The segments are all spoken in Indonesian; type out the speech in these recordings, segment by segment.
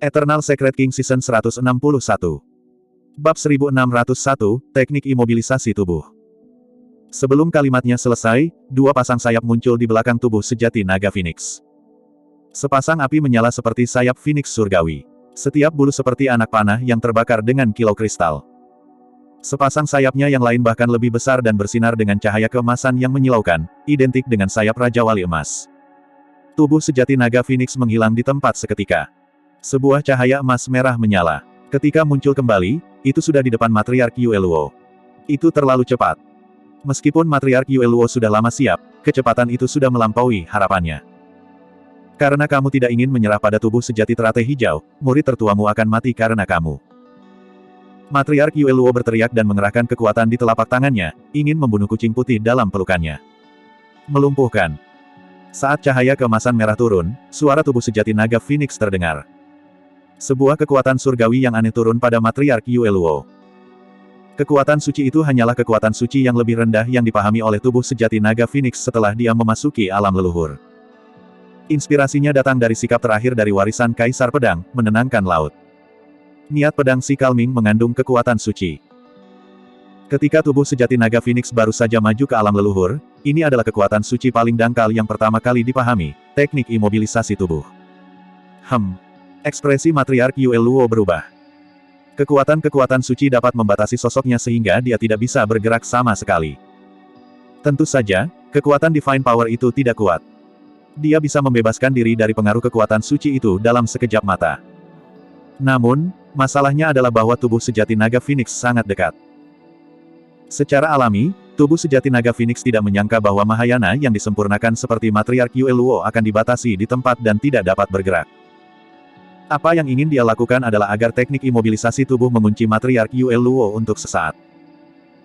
Eternal Secret King Season 161. Bab 1601, Teknik Imobilisasi Tubuh. Sebelum kalimatnya selesai, dua pasang sayap muncul di belakang tubuh sejati naga Phoenix. Sepasang api menyala seperti sayap Phoenix surgawi. Setiap bulu seperti anak panah yang terbakar dengan kilau kristal. Sepasang sayapnya yang lain bahkan lebih besar dan bersinar dengan cahaya keemasan yang menyilaukan, identik dengan sayap Raja Wali Emas. Tubuh sejati naga Phoenix menghilang di tempat seketika. Sebuah cahaya emas merah menyala. Ketika muncul kembali, itu sudah di depan Matriark Yue Luo. Itu terlalu cepat. Meskipun Matriark Yue Luo sudah lama siap, kecepatan itu sudah melampaui harapannya. Karena kamu tidak ingin menyerah pada tubuh sejati teratai hijau, murid tertuamu akan mati karena kamu. Matriark Yue Luo berteriak dan mengerahkan kekuatan di telapak tangannya, ingin membunuh kucing putih dalam pelukannya. Melumpuhkan. Saat cahaya keemasan merah turun, suara tubuh sejati naga Phoenix terdengar. Sebuah kekuatan surgawi yang aneh turun pada Matriark Yue Luo. Kekuatan suci itu hanyalah kekuatan suci yang lebih rendah yang dipahami oleh tubuh sejati naga Phoenix setelah dia memasuki alam leluhur. Inspirasinya datang dari sikap terakhir dari warisan Kaisar Pedang, menenangkan laut. Niat pedang si Kalming mengandung kekuatan suci. Ketika tubuh sejati naga Phoenix baru saja maju ke alam leluhur, ini adalah kekuatan suci paling dangkal yang pertama kali dipahami, teknik imobilisasi tubuh. Ekspresi Matriark Yue Luo berubah. Kekuatan-kekuatan suci dapat membatasi sosoknya sehingga dia tidak bisa bergerak sama sekali. Tentu saja, kekuatan Divine Power itu tidak kuat. Dia bisa membebaskan diri dari pengaruh kekuatan suci itu dalam sekejap mata. Namun, masalahnya adalah bahwa tubuh sejati naga Phoenix sangat dekat. Secara alami, tubuh sejati naga Phoenix tidak menyangka bahwa Mahayana yang disempurnakan seperti Matriark Yue Luo akan dibatasi di tempat dan tidak dapat bergerak. Apa yang ingin dia lakukan adalah agar teknik imobilisasi tubuh mengunci Matriark Yue Luo untuk sesaat.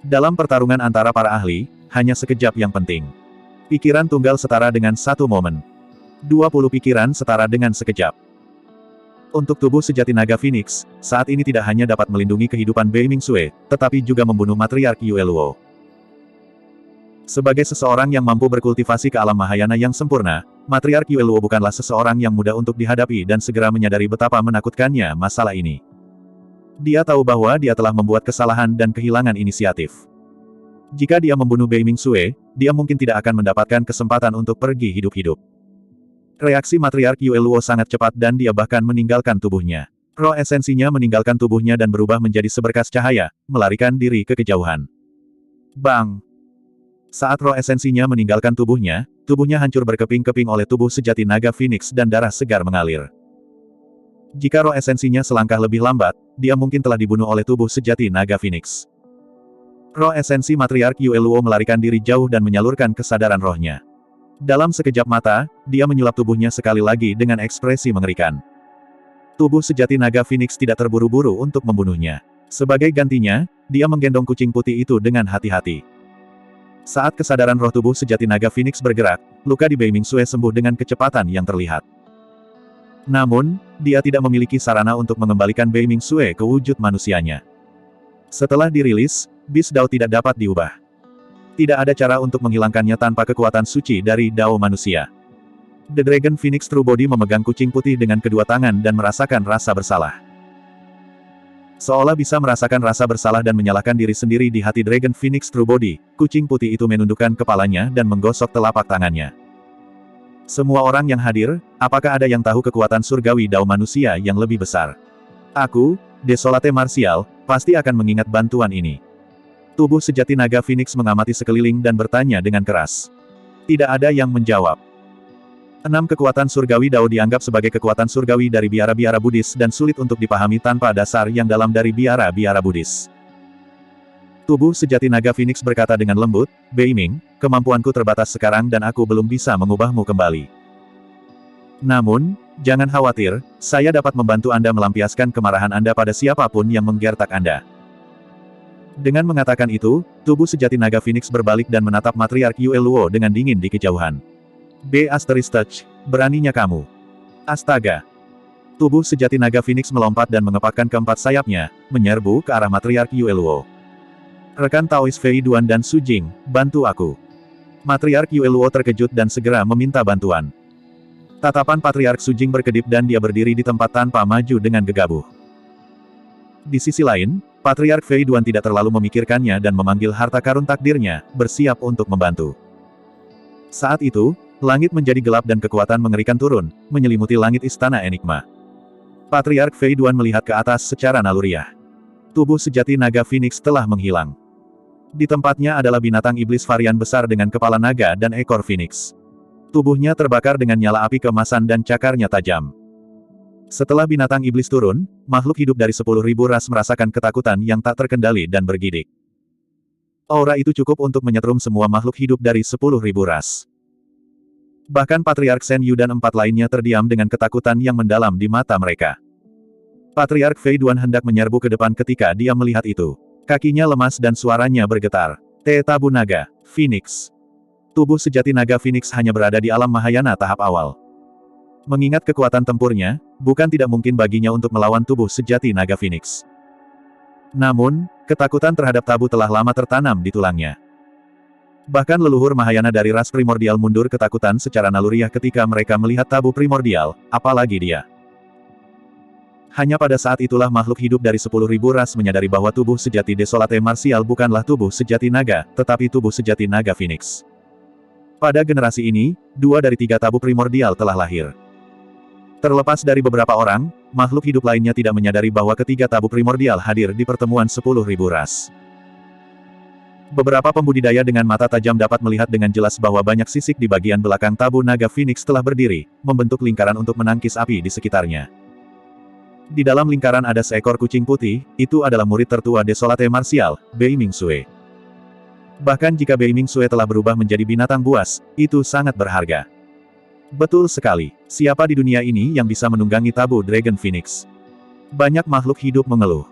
Dalam pertarungan antara para ahli, hanya sekejap yang penting. Pikiran tunggal setara dengan satu momen. 20 pikiran setara dengan sekejap. Untuk tubuh sejati naga Phoenix, saat ini tidak hanya dapat melindungi kehidupan Bei Ming-Sue, tetapi juga membunuh Matriark Yue Luo. Sebagai seseorang yang mampu berkultivasi ke alam Mahayana yang sempurna, Matriark Yue Luo bukanlah seseorang yang mudah untuk dihadapi dan segera menyadari betapa menakutkannya masalah ini. Dia tahu bahwa dia telah membuat kesalahan dan kehilangan inisiatif. Jika dia membunuh Bei Ming-Sue, dia mungkin tidak akan mendapatkan kesempatan untuk pergi hidup-hidup. Reaksi Matriark Yue Luo sangat cepat dan dia bahkan meninggalkan tubuhnya. Roh esensinya meninggalkan tubuhnya dan berubah menjadi seberkas cahaya, melarikan diri ke kejauhan. Bang! Saat roh esensinya meninggalkan tubuhnya hancur berkeping-keping oleh tubuh sejati naga Phoenix dan darah segar mengalir. Jika roh esensinya selangkah lebih lambat, dia mungkin telah dibunuh oleh tubuh sejati naga Phoenix. Roh esensi Matriark Yue Luo melarikan diri jauh dan menyalurkan kesadaran rohnya. Dalam sekejap mata, dia menyulap tubuhnya sekali lagi dengan ekspresi mengerikan. Tubuh sejati naga Phoenix tidak terburu-buru untuk membunuhnya. Sebagai gantinya, dia menggendong kucing putih itu dengan hati-hati. Saat kesadaran roh tubuh sejati naga Phoenix bergerak, luka di Bei Ming-Sue sembuh dengan kecepatan yang terlihat. Namun, dia tidak memiliki sarana untuk mengembalikan Bei Ming-Sue ke wujud manusianya. Setelah dirilis, Beast Dao tidak dapat diubah. Tidak ada cara untuk menghilangkannya tanpa kekuatan suci dari Dao manusia. The Dragon Phoenix True Body memegang kucing putih dengan kedua tangan dan merasakan rasa bersalah. Seolah bisa merasakan rasa bersalah dan menyalahkan diri sendiri di hati Dragon Phoenix True Body, kucing putih itu menundukkan kepalanya dan menggosok telapak tangannya. Semua orang yang hadir, apakah ada yang tahu kekuatan surgawi Dao manusia yang lebih besar? Aku, Desolate Martial, pasti akan mengingat bantuan ini. Tubuh sejati naga Phoenix mengamati sekeliling dan bertanya dengan keras. Tidak ada yang menjawab. 6 kekuatan surgawi Dao dianggap sebagai kekuatan surgawi dari biara-biara Buddhis dan sulit untuk dipahami tanpa dasar yang dalam dari biara-biara Buddhis. Tubuh sejati naga Phoenix berkata dengan lembut, Bei Ming, kemampuanku terbatas sekarang dan aku belum bisa mengubahmu kembali. Namun, jangan khawatir, saya dapat membantu Anda melampiaskan kemarahan Anda pada siapapun yang menggertak Anda. Dengan mengatakan itu, tubuh sejati naga Phoenix berbalik dan menatap Matriark Yue Luo dengan dingin di kejauhan. Touch, beraninya kamu. Astaga. Tubuh sejati naga Phoenix melompat dan mengepakkan keempat sayapnya, menyerbu ke arah Matriark Yue Luo. Rekan Taois Fei Duan dan Su Jing, bantu aku. Matriark Yue Luo terkejut dan segera meminta bantuan. Tatapan Patriark Sujing berkedip dan dia berdiri di tempat tanpa maju dengan gegabah. Di sisi lain, Patriark Fei Duan tidak terlalu memikirkannya dan memanggil harta karun takdirnya, bersiap untuk membantu. Saat itu, langit menjadi gelap dan kekuatan mengerikan turun, menyelimuti langit istana Enigma. Patriark Fei Duan melihat ke atas secara naluriah. Tubuh sejati naga Phoenix telah menghilang. Di tempatnya adalah binatang iblis varian besar dengan kepala naga dan ekor Phoenix. Tubuhnya terbakar dengan nyala api keemasan dan cakarnya tajam. Setelah binatang iblis turun, makhluk hidup dari 10.000 ras merasakan ketakutan yang tak terkendali dan bergidik. Aura itu cukup untuk menyetrum semua makhluk hidup dari 10.000 ras. Bahkan Patriark Shen Yu dan 4 lainnya terdiam dengan ketakutan yang mendalam di mata mereka. Patriark Fei Duan hendak menyerbu ke depan ketika dia melihat itu. Kakinya lemas dan suaranya bergetar. Tabu Naga, Phoenix. Tubuh sejati naga Phoenix hanya berada di alam Mahayana tahap awal. Mengingat kekuatan tempurnya, bukan tidak mungkin baginya untuk melawan tubuh sejati naga Phoenix. Namun, ketakutan terhadap tabu telah lama tertanam di tulangnya. Bahkan leluhur Mahayana dari ras primordial mundur ketakutan secara naluriah ketika mereka melihat tabu primordial, apalagi dia. Hanya pada saat itulah makhluk hidup dari 10.000 ras menyadari bahwa tubuh sejati Desolate Martial bukanlah tubuh sejati naga, tetapi tubuh sejati naga Phoenix. Pada generasi ini, 2 dari 3 tabu primordial telah lahir. Terlepas dari beberapa orang, makhluk hidup lainnya tidak menyadari bahwa ketiga tabu primordial hadir di pertemuan 10.000 ras. Beberapa pembudidaya dengan mata tajam dapat melihat dengan jelas bahwa banyak sisik di bagian belakang tabu naga Phoenix telah berdiri, membentuk lingkaran untuk menangkis api di sekitarnya. Di dalam lingkaran ada seekor kucing putih, itu adalah murid tertua Desolate Martial, Bei Mingsue. Bahkan jika Bei Mingsue telah berubah menjadi binatang buas, itu sangat berharga. Betul sekali, siapa di dunia ini yang bisa menunggangi tabu Dragon Phoenix? Banyak makhluk hidup mengeluh.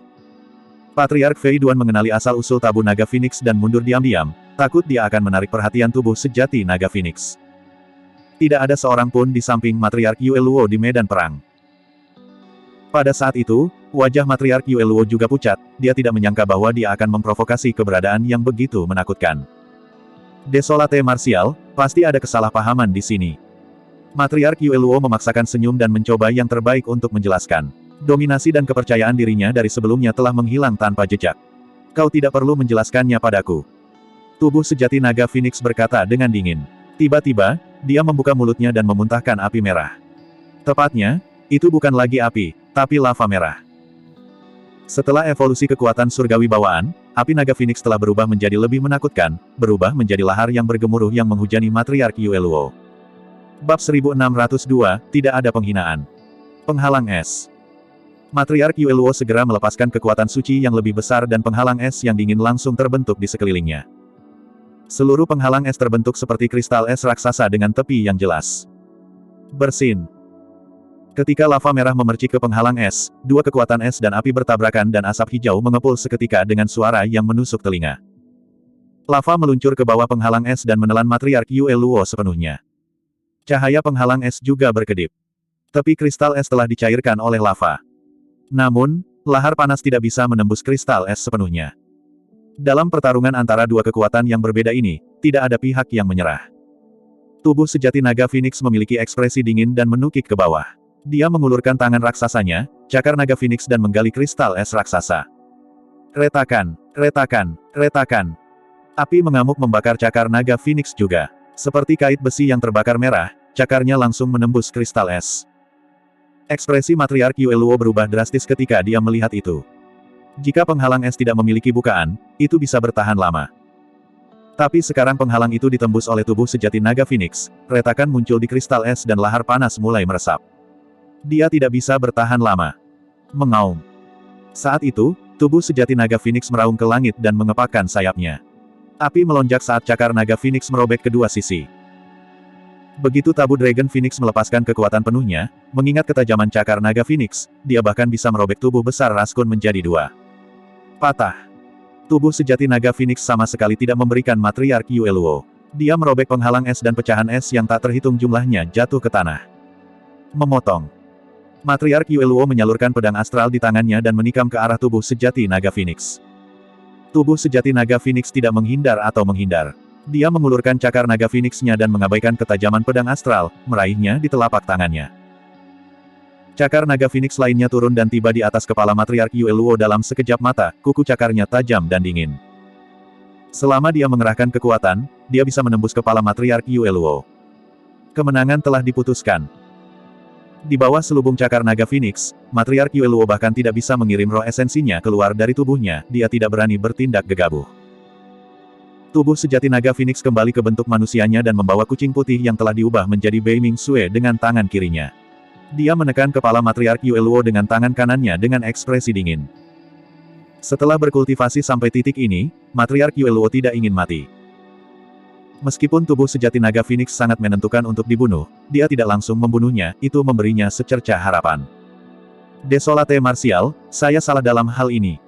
Patriark Fei Duan mengenali asal-usul tabu naga Phoenix dan mundur diam-diam, takut dia akan menarik perhatian tubuh sejati naga Phoenix. Tidak ada seorang pun di samping Matriark Yue Luo di medan perang. Pada saat itu, wajah Matriark Yue Luo juga pucat, dia tidak menyangka bahwa dia akan memprovokasi keberadaan yang begitu menakutkan. Desolate Martial, pasti ada kesalahpahaman di sini. Matriark Yue Luo memaksakan senyum dan mencoba yang terbaik untuk menjelaskan. Dominasi dan kepercayaan dirinya dari sebelumnya telah menghilang tanpa jejak. Kau tidak perlu menjelaskannya padaku. Tubuh sejati naga Phoenix berkata dengan dingin. Tiba-tiba, dia membuka mulutnya dan memuntahkan api merah. Tepatnya, itu bukan lagi api, tapi lava merah. Setelah evolusi kekuatan surgawi bawaan, api naga Phoenix telah berubah menjadi lebih menakutkan, berubah menjadi lahar yang bergemuruh yang menghujani Matriark Yue Luo. Bab 1602, tidak ada penghinaan. Penghalang es. Matriark Yue Luo segera melepaskan kekuatan suci yang lebih besar dan penghalang es yang dingin langsung terbentuk di sekelilingnya. Seluruh penghalang es terbentuk seperti kristal es raksasa dengan tepi yang jelas. Bersin. Ketika lava merah memercik ke penghalang es, 2 kekuatan es dan api bertabrakan dan asap hijau mengepul seketika dengan suara yang menusuk telinga. Lava meluncur ke bawah penghalang es dan menelan Matriark Yue Luo sepenuhnya. Cahaya penghalang es juga berkedip. Tepi kristal es telah dicairkan oleh lava. Namun, lahar panas tidak bisa menembus kristal es sepenuhnya. Dalam pertarungan antara 2 kekuatan yang berbeda ini, tidak ada pihak yang menyerah. Tubuh sejati naga Phoenix memiliki ekspresi dingin dan menukik ke bawah. Dia mengulurkan tangan raksasanya, cakar naga Phoenix dan menggali kristal es raksasa. Retakan, retakan, retakan. Api mengamuk membakar cakar naga Phoenix juga. Seperti kait besi yang terbakar merah, cakarnya langsung menembus kristal es. Ekspresi Matriark Yue Luo berubah drastis ketika dia melihat itu. Jika penghalang es tidak memiliki bukaan, itu bisa bertahan lama. Tapi sekarang penghalang itu ditembus oleh tubuh sejati naga Phoenix, retakan muncul di kristal es dan lahar panas mulai meresap. Dia tidak bisa bertahan lama. Mengaum. Saat itu, tubuh sejati naga Phoenix meraung ke langit dan mengepakkan sayapnya. Api melonjak saat cakar naga Phoenix merobek kedua sisi. Begitu tabu Dragon Phoenix melepaskan kekuatan penuhnya, mengingat ketajaman cakar naga Phoenix, dia bahkan bisa merobek tubuh besar Raskun menjadi 2. Patah. Tubuh sejati naga Phoenix sama sekali tidak memberikan Matriark Yue Luo. Dia merobek penghalang es dan pecahan es yang tak terhitung jumlahnya jatuh ke tanah. Memotong. Matriark Yue Luo menyalurkan pedang astral di tangannya dan menikam ke arah tubuh sejati naga Phoenix. Tubuh sejati naga Phoenix tidak menghindar atau menghindar. Dia mengulurkan cakar naga Phoenix-nya dan mengabaikan ketajaman pedang astral, meraihnya di telapak tangannya. Cakar naga Phoenix lainnya turun dan tiba di atas kepala matriark Yue Luo dalam sekejap mata, kuku cakarnya tajam dan dingin. Selama dia mengerahkan kekuatan, dia bisa menembus kepala matriark Yue Luo. Kemenangan telah diputuskan. Di bawah selubung cakar naga Phoenix, matriark Yue Luo bahkan tidak bisa mengirim roh esensinya keluar dari tubuhnya, dia tidak berani bertindak gegabah. Tubuh sejati naga Phoenix kembali ke bentuk manusianya dan membawa kucing putih yang telah diubah menjadi Bei Ming Xue dengan tangan kirinya. Dia menekan kepala matriark Yue Luo dengan tangan kanannya dengan ekspresi dingin. Setelah berkultivasi sampai titik ini, matriark Yue Luo tidak ingin mati. Meskipun tubuh sejati naga Phoenix sangat menentukan untuk dibunuh, dia tidak langsung membunuhnya, itu memberinya secercah harapan. Desolate Martial, saya salah dalam hal ini.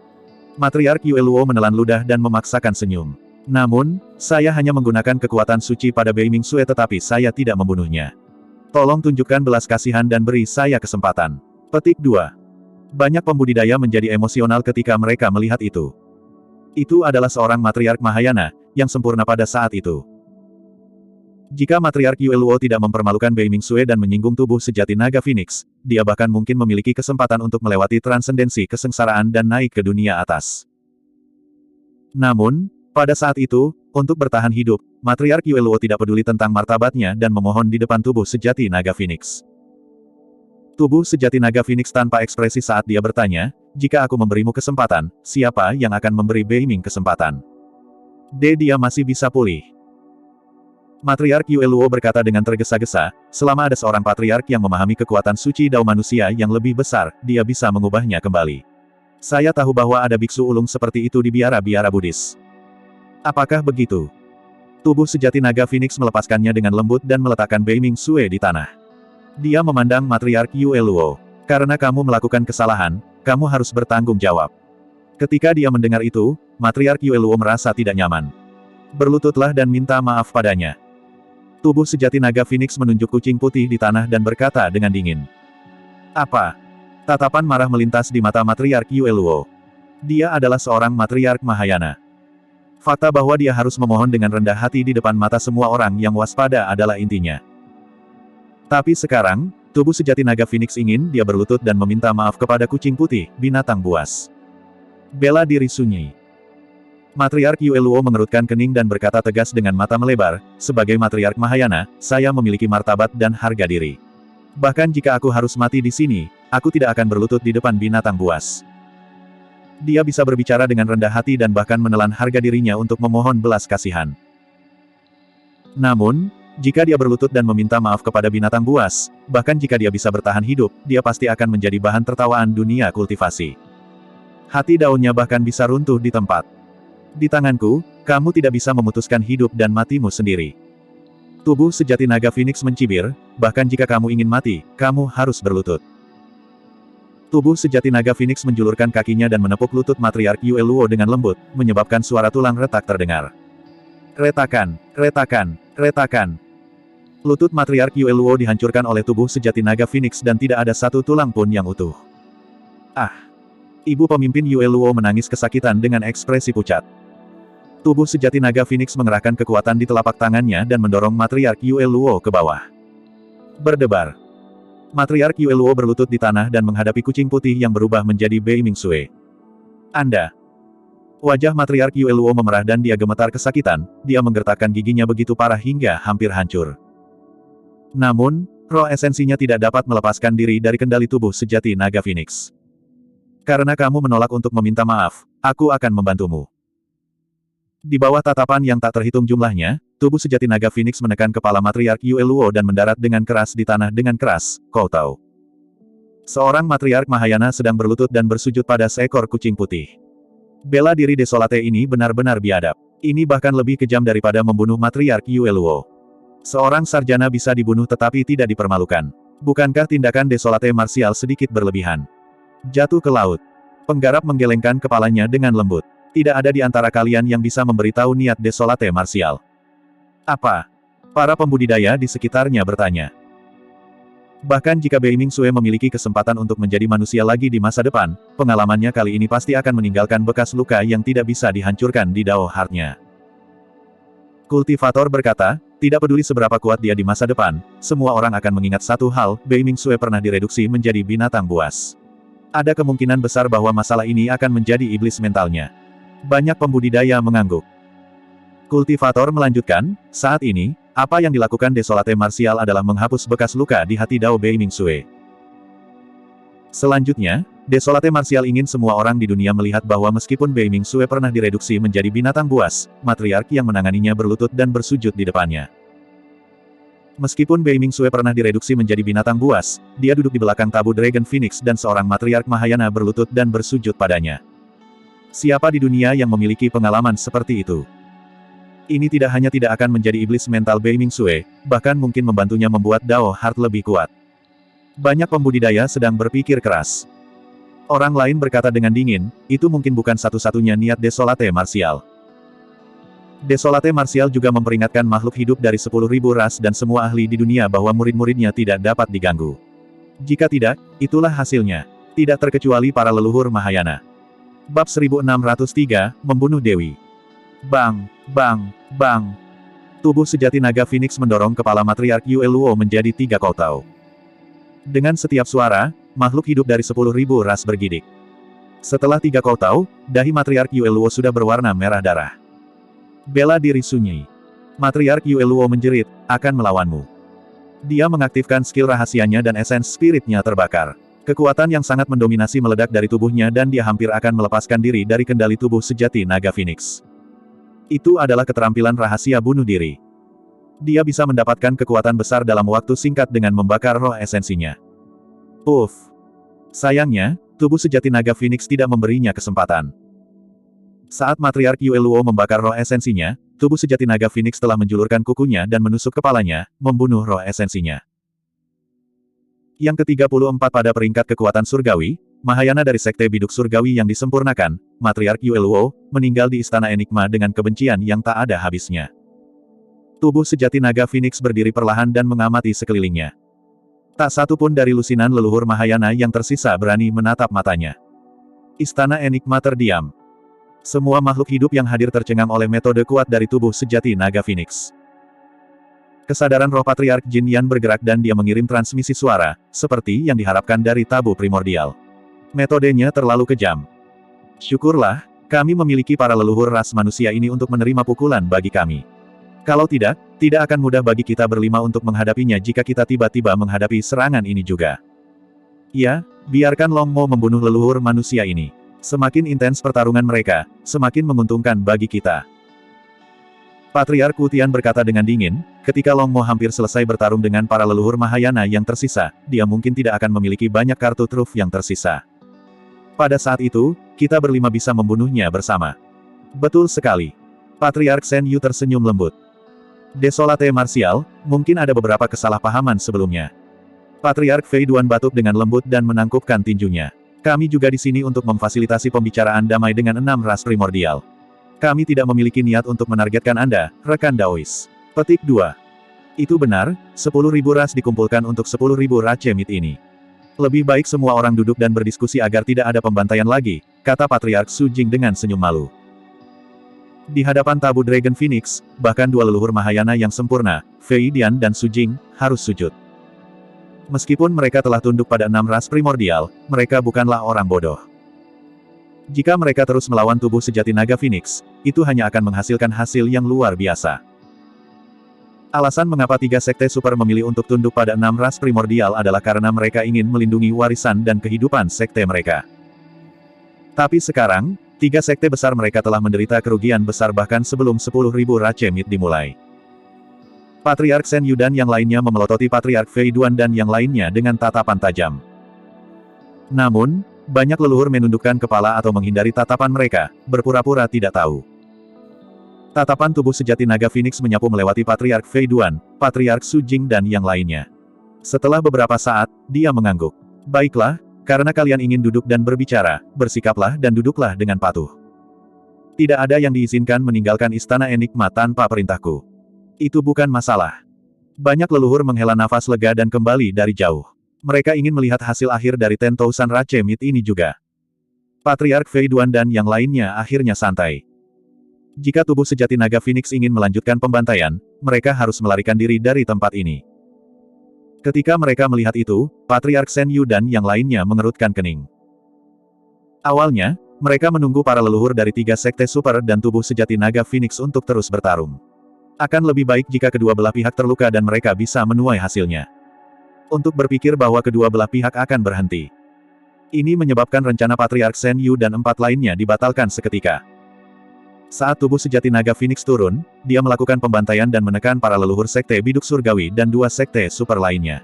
Matriark Yue Luo menelan ludah dan memaksakan senyum. Namun, saya hanya menggunakan kekuatan suci pada Bei Ming Xue tetapi saya tidak membunuhnya. Tolong tunjukkan belas kasihan dan beri saya kesempatan. Petik 2. Banyak pembudidaya menjadi emosional ketika mereka melihat itu. Itu adalah seorang matriark Mahayana, yang sempurna pada saat itu. Jika matriark Yue Luo tidak mempermalukan Bei Ming Xue dan menyinggung tubuh sejati naga Phoenix, dia bahkan mungkin memiliki kesempatan untuk melewati transendensi kesengsaraan dan naik ke dunia atas. Namun, pada saat itu, untuk bertahan hidup, matriark Yue Luo tidak peduli tentang martabatnya dan memohon di depan tubuh sejati naga Phoenix. Tubuh sejati naga Phoenix tanpa ekspresi saat dia bertanya, jika aku memberimu kesempatan, siapa yang akan memberi Bei Ming kesempatan? Dia masih bisa pulih. Matriark Yue Luo berkata dengan tergesa-gesa, selama ada seorang patriark yang memahami kekuatan suci Dao manusia yang lebih besar, dia bisa mengubahnya kembali. Saya tahu bahwa ada biksu ulung seperti itu di biara-biara Buddhis. Apakah begitu? Tubuh sejati naga Phoenix melepaskannya dengan lembut dan meletakkan Bei Ming Xue di tanah. Dia memandang matriark Yue Luo. Karena kamu melakukan kesalahan, kamu harus bertanggung jawab. Ketika dia mendengar itu, matriark Yue Luo merasa tidak nyaman. Berlututlah dan minta maaf padanya. Tubuh sejati naga Phoenix menunjuk kucing putih di tanah dan berkata dengan dingin. Apa? Tatapan marah melintas di mata matriark Yue Luo. Dia adalah seorang matriark Mahayana. Fakta bahwa dia harus memohon dengan rendah hati di depan mata semua orang yang waspada adalah intinya. Tapi sekarang, tubuh sejati naga Phoenix ingin dia berlutut dan meminta maaf kepada kucing putih, binatang buas. Bela diri sunyi. Matriark Yue Luo mengerutkan kening dan berkata tegas dengan mata melebar, sebagai matriark Mahayana, saya memiliki martabat dan harga diri. Bahkan jika aku harus mati di sini, aku tidak akan berlutut di depan binatang buas. Dia bisa berbicara dengan rendah hati dan bahkan menelan harga dirinya untuk memohon belas kasihan. Namun, jika dia berlutut dan meminta maaf kepada binatang buas, bahkan jika dia bisa bertahan hidup, dia pasti akan menjadi bahan tertawaan dunia kultivasi. Hati daunnya bahkan bisa runtuh di tempat. Di tanganku, kamu tidak bisa memutuskan hidup dan matimu sendiri. Tubuh sejati naga Phoenix mencibir, bahkan jika kamu ingin mati, kamu harus berlutut. Tubuh sejati naga Phoenix menjulurkan kakinya dan menepuk lutut matriark Yue Luo dengan lembut, menyebabkan suara tulang retak terdengar. Retakan, retakan, retakan. Lutut matriark Yue Luo dihancurkan oleh tubuh sejati naga Phoenix dan tidak ada satu tulang pun yang utuh. Ah! Ibu pemimpin Yue Luo menangis kesakitan dengan ekspresi pucat. Tubuh sejati naga Phoenix mengerahkan kekuatan di telapak tangannya dan mendorong matriark Yue Luo ke bawah. Berdebar. Matriark Yue Luo berlutut di tanah dan menghadapi kucing putih yang berubah menjadi Bei Ming Xue. Anda. Wajah matriark Yue Luo memerah dan dia gemetar kesakitan, dia menggertakkan giginya begitu parah hingga hampir hancur. Namun, roh esensinya tidak dapat melepaskan diri dari kendali tubuh sejati naga Phoenix. Karena kamu menolak untuk meminta maaf, aku akan membantumu. Di bawah tatapan yang tak terhitung jumlahnya, tubuh sejati naga Phoenix menekan kepala matriark Yue Luo dan mendarat dengan keras di tanah dengan keras, kau tahu. Seorang matriark Mahayana sedang berlutut dan bersujud pada seekor kucing putih. Bela diri desolate ini benar-benar biadab. Ini bahkan lebih kejam daripada membunuh matriark Yue Luo. Seorang sarjana bisa dibunuh tetapi tidak dipermalukan. Bukankah tindakan desolate martial sedikit berlebihan? Jatuh ke laut. Penggarap menggelengkan kepalanya dengan lembut. Tidak ada di antara kalian yang bisa memberitahu niat desolate martial. Apa? Para pembudidaya di sekitarnya bertanya. Bahkan jika Bei Ming Xue memiliki kesempatan untuk menjadi manusia lagi di masa depan, pengalamannya kali ini pasti akan meninggalkan bekas luka yang tidak bisa dihancurkan di Dao Heart-nya. Kultivator berkata, tidak peduli seberapa kuat dia di masa depan, semua orang akan mengingat satu hal, Bei Mingxue pernah direduksi menjadi binatang buas. Ada kemungkinan besar bahwa masalah ini akan menjadi iblis mentalnya. Banyak pembudidaya mengangguk. Kultivator melanjutkan, saat ini, apa yang dilakukan Desolate Martial adalah menghapus bekas luka di hati Dao Bei Mingxue. Selanjutnya, Desolate Martial ingin semua orang di dunia melihat bahwa meskipun Bei Mingxue pernah direduksi menjadi binatang buas, matriark yang menanganinya berlutut dan bersujud di depannya. Meskipun Bei Mingxue pernah direduksi menjadi binatang buas, dia duduk di belakang tabu Dragon Phoenix dan seorang matriark Mahayana berlutut dan bersujud padanya. Siapa di dunia yang memiliki pengalaman seperti itu? Ini tidak hanya tidak akan menjadi iblis mental Bei Mingxue, bahkan mungkin membantunya membuat Dao Heart lebih kuat. Banyak pembudidaya sedang berpikir keras. Orang lain berkata dengan dingin, itu mungkin bukan satu-satunya niat Desolate Martial. Desolate Martial juga memperingatkan makhluk hidup dari 10.000 ras dan semua ahli di dunia bahwa murid-muridnya tidak dapat diganggu. Jika tidak, itulah hasilnya. Tidak terkecuali para leluhur Mahayana. Bab 1603, Membunuh Dewi. Bang, bang, bang. Tubuh sejati naga Phoenix mendorong kepala matriark Yue Luo menjadi 3 koutao. Dengan setiap suara, makhluk hidup dari 10.000 ras bergidik. Setelah 3 koutao, dahi matriark Yue Luo sudah berwarna merah darah. Bela diri sunyi. Matriark Yue Luo menjerit, akan melawanmu. Dia mengaktifkan skill rahasianya dan esens spiritnya terbakar. Kekuatan yang sangat mendominasi meledak dari tubuhnya dan dia hampir akan melepaskan diri dari kendali tubuh sejati naga Phoenix. Itu adalah keterampilan rahasia bunuh diri. Dia bisa mendapatkan kekuatan besar dalam waktu singkat dengan membakar roh esensinya. Sayangnya, tubuh sejati naga Phoenix tidak memberinya kesempatan. Saat matriark Yue Luo membakar roh esensinya, tubuh sejati naga Phoenix telah menjulurkan kukunya dan menusuk kepalanya, membunuh roh esensinya. Yang ke-34 pada peringkat kekuatan surgawi, Mahayana dari Sekte Biduk Surgawi yang disempurnakan, matriark Yue Luo, meninggal di Istana Enigma dengan kebencian yang tak ada habisnya. Tubuh sejati naga Phoenix berdiri perlahan dan mengamati sekelilingnya. Tak satu pun dari lusinan leluhur Mahayana yang tersisa berani menatap matanya. Istana Enigma terdiam. Semua makhluk hidup yang hadir tercengang oleh metode kuat dari tubuh sejati naga Phoenix. Kesadaran roh Patriark Jin Yan bergerak dan dia mengirim transmisi suara, seperti yang diharapkan dari tabu primordial. Metodenya terlalu kejam. Syukurlah, kami memiliki para leluhur ras manusia ini untuk menerima pukulan bagi kami. Kalau tidak, tidak akan mudah bagi kita berlima untuk menghadapinya jika kita tiba-tiba menghadapi serangan ini juga. Ya, biarkan Long Mo membunuh leluhur manusia ini. Semakin intens pertarungan mereka, semakin menguntungkan bagi kita. Patriark Wu Tian berkata dengan dingin, ketika Long Mo hampir selesai bertarung dengan para leluhur Mahayana yang tersisa, dia mungkin tidak akan memiliki banyak kartu truf yang tersisa. Pada saat itu, kita berlima bisa membunuhnya bersama. Betul sekali. Patriark Shen Yu tersenyum lembut. Desolate Martial, mungkin ada beberapa kesalahpahaman sebelumnya. Patriark Fei Duan batuk dengan lembut dan menangkupkan tinjunya. Kami juga di sini untuk memfasilitasi pembicaraan damai dengan 6 ras primordial. Kami tidak memiliki niat untuk menargetkan Anda, rekan Daois. Petik 2. Itu benar, 10.000 ras dikumpulkan untuk 10.000 racemit ini. Lebih baik semua orang duduk dan berdiskusi agar tidak ada pembantaian lagi, kata Patriark Su Jing dengan senyum malu. Di hadapan tabu Dragon Phoenix, bahkan 2 leluhur Mahayana yang sempurna, Fei Dian dan Su Jing, harus sujud. Meskipun mereka telah tunduk pada 6 ras primordial, mereka bukanlah orang bodoh. Jika mereka terus melawan tubuh sejati naga Phoenix, itu hanya akan menghasilkan hasil yang luar biasa. Alasan mengapa 3 sekte super memilih untuk tunduk pada 6 ras primordial adalah karena mereka ingin melindungi warisan dan kehidupan sekte mereka. Tapi sekarang, 3 sekte besar mereka telah menderita kerugian besar bahkan sebelum 10.000 racemit dimulai. Patriark Shen Yu dan yang lainnya memelototi Patriark Fei Duan dan yang lainnya dengan tatapan tajam. Namun, banyak leluhur menundukkan kepala atau menghindari tatapan mereka, berpura-pura tidak tahu. Tatapan tubuh sejati naga Phoenix menyapu melewati Patriark Fei Duan, Patriark Su Jing dan yang lainnya. Setelah beberapa saat, dia mengangguk. Baiklah, karena kalian ingin duduk dan berbicara, bersikaplah dan duduklah dengan patuh. Tidak ada yang diizinkan meninggalkan Istana Enigma tanpa perintahku. Itu bukan masalah. Banyak leluhur menghela nafas lega dan kembali dari jauh. Mereka ingin melihat hasil akhir dari 10,000 racemit ini juga. Patriark Fei Duan dan yang lainnya akhirnya santai. Jika tubuh sejati naga Phoenix ingin melanjutkan pembantaian, mereka harus melarikan diri dari tempat ini. Ketika mereka melihat itu, Patriark Shen Yu dan yang lainnya mengerutkan kening. Awalnya, mereka menunggu para leluhur dari 3 sekte super dan tubuh sejati naga Phoenix untuk terus bertarung. Akan lebih baik jika kedua belah pihak terluka dan mereka bisa menuai hasilnya. Untuk berpikir bahwa kedua belah pihak akan berhenti. Ini menyebabkan rencana Patriark Shen Yu dan 4 lainnya dibatalkan seketika. Saat tubuh sejati naga Phoenix turun, dia melakukan pembantaian dan menekan para leluhur sekte biduk surgawi dan 2 sekte super lainnya.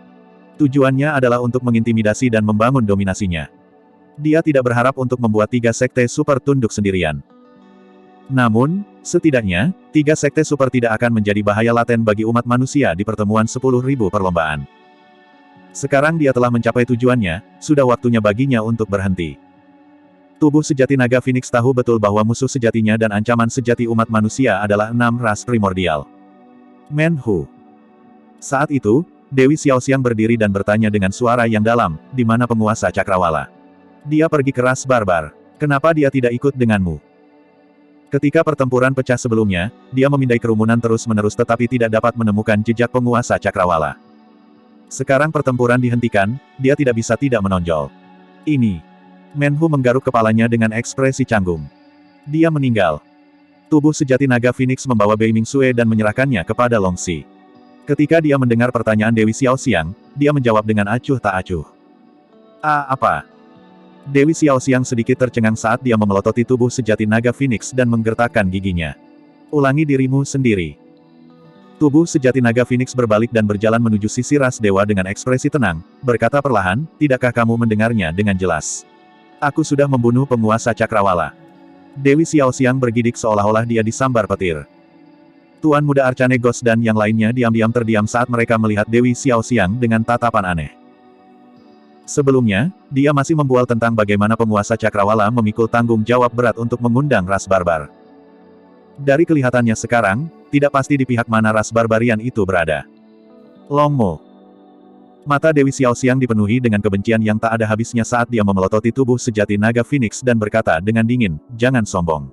Tujuannya adalah untuk mengintimidasi dan membangun dominasinya. Dia tidak berharap untuk membuat 3 sekte super tunduk sendirian. Namun, setidaknya, 3 sekte super tidak akan menjadi bahaya laten bagi umat manusia di pertemuan 10.000 perlombaan. Sekarang dia telah mencapai tujuannya, sudah waktunya baginya untuk berhenti. Tubuh sejati naga Phoenix tahu betul bahwa musuh sejatinya dan ancaman sejati umat manusia adalah 6 ras primordial. Menhu. Saat itu, Dewi Xiaoxiang berdiri dan bertanya dengan suara yang dalam, di mana penguasa Cakrawala? Dia pergi ke ras barbar. Kenapa dia tidak ikut denganmu? Ketika pertempuran pecah sebelumnya, dia memindai kerumunan terus-menerus tetapi tidak dapat menemukan jejak penguasa Cakrawala. Sekarang pertempuran dihentikan, dia tidak bisa tidak menonjol. Ini. Menhu menggaruk kepalanya dengan ekspresi canggung. Dia meninggal. Tubuh sejati naga Phoenix membawa Bei Mingsue dan menyerahkannya kepada Long Xi. Ketika dia mendengar pertanyaan Dewi Xiaoxiang, dia menjawab dengan acuh tak acuh. Apa? Dewi Xiaoxiang sedikit tercengang saat dia memelototi tubuh sejati naga Phoenix dan menggertakkan giginya. Ulangi dirimu sendiri. Tubuh sejati naga Phoenix berbalik dan berjalan menuju sisi ras dewa dengan ekspresi tenang, berkata perlahan, tidakkah kamu mendengarnya dengan jelas? Aku sudah membunuh penguasa Cakrawala. Dewi Xiaoxiang bergidik seolah-olah dia disambar petir. Tuan Muda Arcane Ghost dan yang lainnya diam-diam terdiam saat mereka melihat Dewi Xiaoxiang dengan tatapan aneh. Sebelumnya, dia masih membual tentang bagaimana penguasa Cakrawala memikul tanggung jawab berat untuk mengundang ras barbar. Dari kelihatannya sekarang, tidak pasti di pihak mana ras barbarian itu berada. Long Mo. Mata Dewi Xiaoxiang dipenuhi dengan kebencian yang tak ada habisnya saat dia memelototi tubuh sejati naga Phoenix dan berkata dengan dingin, jangan sombong.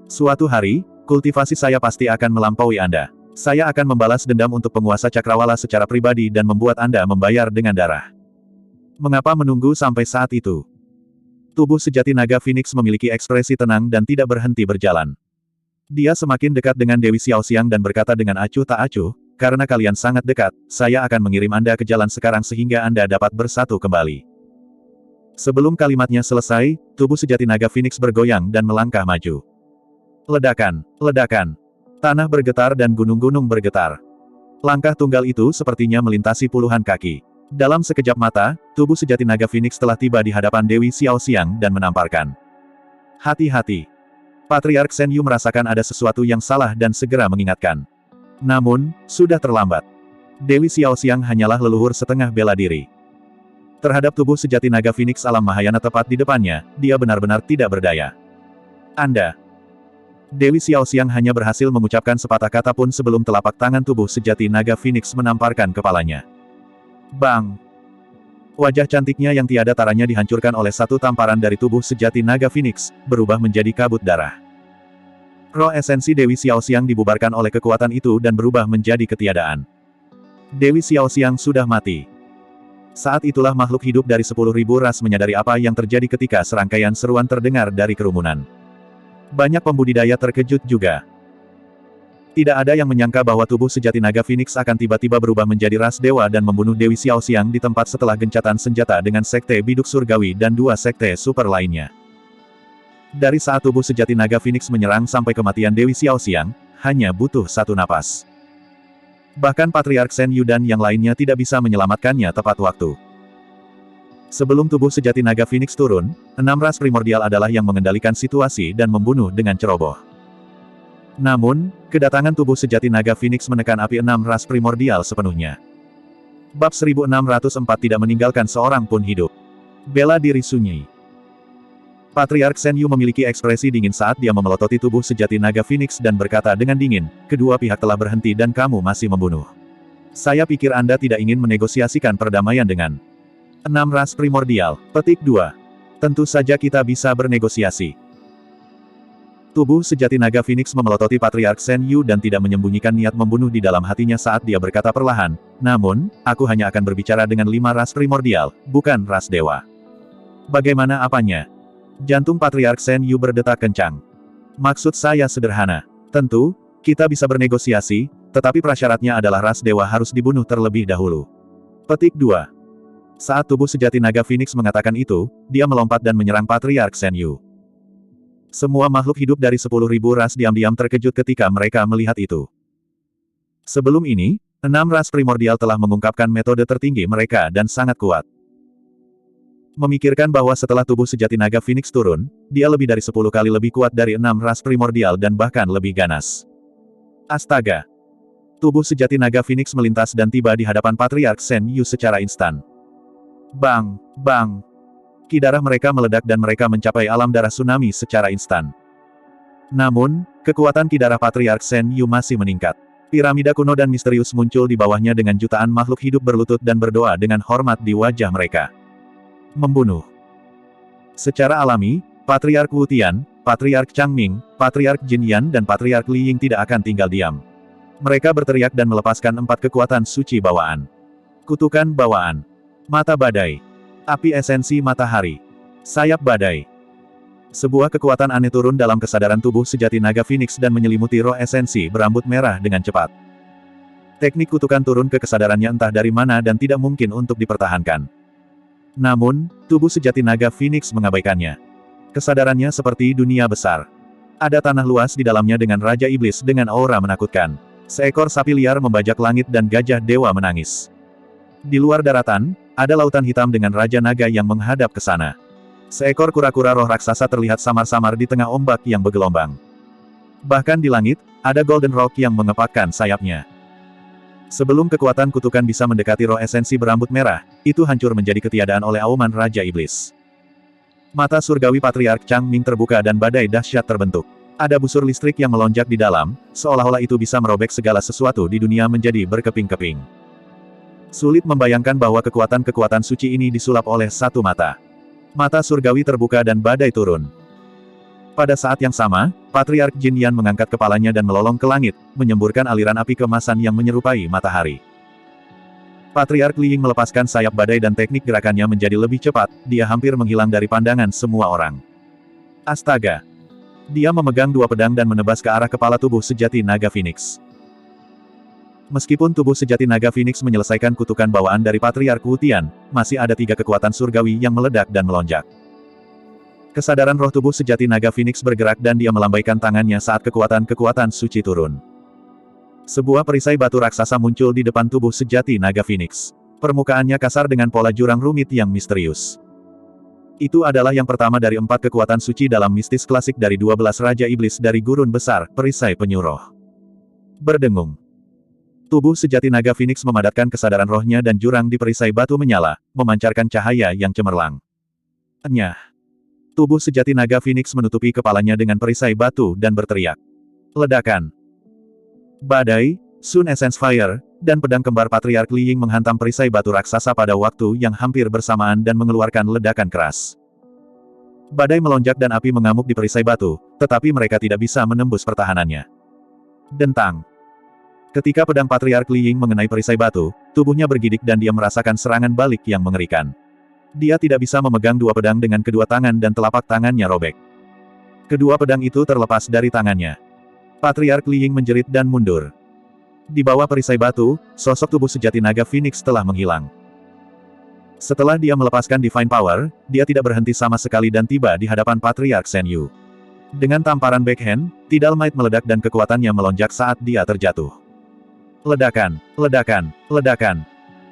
Suatu hari, kultivasi saya pasti akan melampaui Anda. Saya akan membalas dendam untuk penguasa Cakrawala secara pribadi dan membuat Anda membayar dengan darah. Mengapa menunggu sampai saat itu? Tubuh sejati naga Phoenix memiliki ekspresi tenang dan tidak berhenti berjalan. Dia semakin dekat dengan Dewi Xiaoxiang dan berkata dengan acuh tak acuh, karena kalian sangat dekat, saya akan mengirim Anda ke jalan sekarang sehingga Anda dapat bersatu kembali. Sebelum kalimatnya selesai, tubuh sejati naga Phoenix bergoyang dan melangkah maju. Ledakan, ledakan. Tanah bergetar dan gunung-gunung bergetar. Langkah tunggal itu sepertinya melintasi puluhan kaki. Dalam sekejap mata, tubuh sejati naga Phoenix telah tiba di hadapan Dewi Xiaoxiang dan menamparkan. Hati-hati. Patriark Shen Yu merasakan ada sesuatu yang salah dan segera mengingatkan. Namun, sudah terlambat. Dewi Xiaoxiang hanyalah leluhur setengah bela diri. Terhadap tubuh sejati naga Phoenix alam Mahayana tepat di depannya, dia benar-benar tidak berdaya. Anda. Dewi Xiaoxiang hanya berhasil mengucapkan sepatah kata pun sebelum telapak tangan tubuh sejati naga Phoenix menamparkan kepalanya. Bang! Wajah cantiknya yang tiada taranya dihancurkan oleh satu tamparan dari tubuh sejati naga Phoenix, berubah menjadi kabut darah. Roh esensi Dewi Xiaoxiang dibubarkan oleh kekuatan itu dan berubah menjadi ketiadaan. Dewi Xiaoxiang sudah mati. Saat itulah makhluk hidup dari 10.000 ras menyadari apa yang terjadi ketika serangkaian seruan terdengar dari kerumunan. Banyak pembudidaya terkejut juga. Tidak ada yang menyangka bahwa tubuh sejati naga Phoenix akan tiba-tiba berubah menjadi ras dewa dan membunuh Dewi Xiaoxiang di tempat setelah gencatan senjata dengan sekte biduk surgawi dan 2 sekte super lainnya. Dari saat tubuh sejati naga Phoenix menyerang sampai kematian Dewi Xiaoxiang, hanya butuh 1 napas. Bahkan Patriark Shen Yu dan yang lainnya tidak bisa menyelamatkannya tepat waktu. Sebelum tubuh sejati naga Phoenix turun, 6 ras primordial adalah yang mengendalikan situasi dan membunuh dengan ceroboh. Namun, kedatangan tubuh sejati naga Phoenix menekan api 6 ras primordial sepenuhnya. Bab 1604 tidak meninggalkan seorang pun hidup. Bela diri sunyi. Patriark Shen Yu memiliki ekspresi dingin saat dia memelototi tubuh sejati naga Phoenix dan berkata dengan dingin, kedua pihak telah berhenti dan kamu masih membunuh. Saya pikir Anda tidak ingin menegosiasikan perdamaian dengan 6 ras primordial. Petik 2. Tentu saja kita bisa bernegosiasi. Tubuh sejati naga Phoenix memelototi Patriark Shen Yu dan tidak menyembunyikan niat membunuh di dalam hatinya saat dia berkata perlahan, namun, aku hanya akan berbicara dengan 5 ras primordial, bukan ras dewa. Bagaimana apanya? Jantung Patriark Shen Yu berdetak kencang. Maksud saya sederhana. Tentu, kita bisa bernegosiasi, tetapi prasyaratnya adalah ras dewa harus dibunuh terlebih dahulu. Petik 2. Saat tubuh sejati naga Phoenix mengatakan itu, dia melompat dan menyerang Patriark Shen Yu. Semua makhluk hidup dari 10.000 ras diam-diam terkejut ketika mereka melihat itu. Sebelum ini, 6 ras primordial telah mengungkapkan metode tertinggi mereka dan sangat kuat. Memikirkan bahwa setelah tubuh sejati naga Phoenix turun, dia lebih dari 10 kali lebih kuat dari 6 ras primordial dan bahkan lebih ganas. Astaga! Tubuh sejati naga Phoenix melintas dan tiba di hadapan Patriark Shen Yu secara instan. Bang! Bang! Ki darah mereka meledak dan mereka mencapai alam darah tsunami secara instan. Namun, kekuatan ki darah Patriark Shen Yu masih meningkat. Piramida kuno dan misterius muncul di bawahnya dengan jutaan makhluk hidup berlutut dan berdoa dengan hormat di wajah mereka. Membunuh. Secara alami, Patriark Wu Tian, Patriark Changming, Patriark Jin Yan dan Patriark Li Ying tidak akan tinggal diam. Mereka berteriak dan melepaskan 4 kekuatan suci bawaan. Kutukan bawaan. Mata badai. Api esensi matahari. Sayap badai. Sebuah kekuatan aneh turun dalam kesadaran tubuh sejati naga Phoenix dan menyelimuti roh esensi berambut merah dengan cepat. Teknik kutukan turun ke kesadarannya entah dari mana dan tidak mungkin untuk dipertahankan. Namun, tubuh sejati naga Phoenix mengabaikannya. Kesadarannya seperti dunia besar. Ada tanah luas di dalamnya dengan Raja Iblis dengan aura menakutkan. Seekor sapi liar membajak langit dan gajah dewa menangis. Di luar daratan, ada lautan hitam dengan Raja Naga yang menghadap ke sana. Seekor kura-kura roh raksasa terlihat samar-samar di tengah ombak yang bergelombang. Bahkan di langit, ada Golden Rock yang mengepakkan sayapnya. Sebelum kekuatan kutukan bisa mendekati roh esensi berambut merah, itu hancur menjadi ketiadaan oleh auman Raja Iblis. Mata surgawi Patriark Changming terbuka dan badai dahsyat terbentuk. Ada busur listrik yang melonjak di dalam, seolah-olah itu bisa merobek segala sesuatu di dunia menjadi berkeping-keping. Sulit membayangkan bahwa kekuatan-kekuatan suci ini disulap oleh satu mata. Mata surgawi terbuka dan badai turun. Pada saat yang sama, Patriark Jin Yan mengangkat kepalanya dan melolong ke langit, menyemburkan aliran api keemasan yang menyerupai matahari. Patriark Li Ying melepaskan sayap badai dan teknik gerakannya menjadi lebih cepat, dia hampir menghilang dari pandangan semua orang. Astaga! Dia memegang 2 pedang dan menebas ke arah kepala tubuh sejati naga Phoenix. Meskipun tubuh sejati naga Phoenix menyelesaikan kutukan bawaan dari Patriark Wu Tian, masih ada 3 kekuatan surgawi yang meledak dan melonjak. Kesadaran roh tubuh sejati naga Phoenix bergerak dan dia melambaikan tangannya saat kekuatan-kekuatan suci turun. Sebuah perisai batu raksasa muncul di depan tubuh sejati naga Phoenix. Permukaannya kasar dengan pola jurang rumit yang misterius. Itu adalah yang pertama dari 4 kekuatan suci dalam mistis klasik dari 12 Raja Iblis dari Gurun Besar, perisai penyuruh. Berdengung. Tubuh sejati naga Phoenix memadatkan kesadaran rohnya dan jurang di perisai batu menyala, memancarkan cahaya yang cemerlang. Enyah. Tubuh sejati naga Phoenix menutupi kepalanya dengan perisai batu dan berteriak. Ledakan. Badai, Sun Essence Fire, dan pedang kembar Patriark Li Ying menghantam perisai batu raksasa pada waktu yang hampir bersamaan dan mengeluarkan ledakan keras. Badai melonjak dan api mengamuk di perisai batu, tetapi mereka tidak bisa menembus pertahanannya. Dentang. Ketika pedang Patriark Li Ying mengenai perisai batu, tubuhnya bergidik dan dia merasakan serangan balik yang mengerikan. Dia tidak bisa memegang 2 pedang dengan kedua tangan dan telapak tangannya robek. Kedua pedang itu terlepas dari tangannya. Patriark Li Ying menjerit dan mundur. Di bawah perisai batu, sosok tubuh sejati naga Phoenix telah menghilang. Setelah dia melepaskan Divine Power, dia tidak berhenti sama sekali dan tiba di hadapan Patriark Shen Yu. Dengan tamparan backhand, Tidal Might meledak dan kekuatannya melonjak saat dia terjatuh. Ledakan, ledakan, ledakan.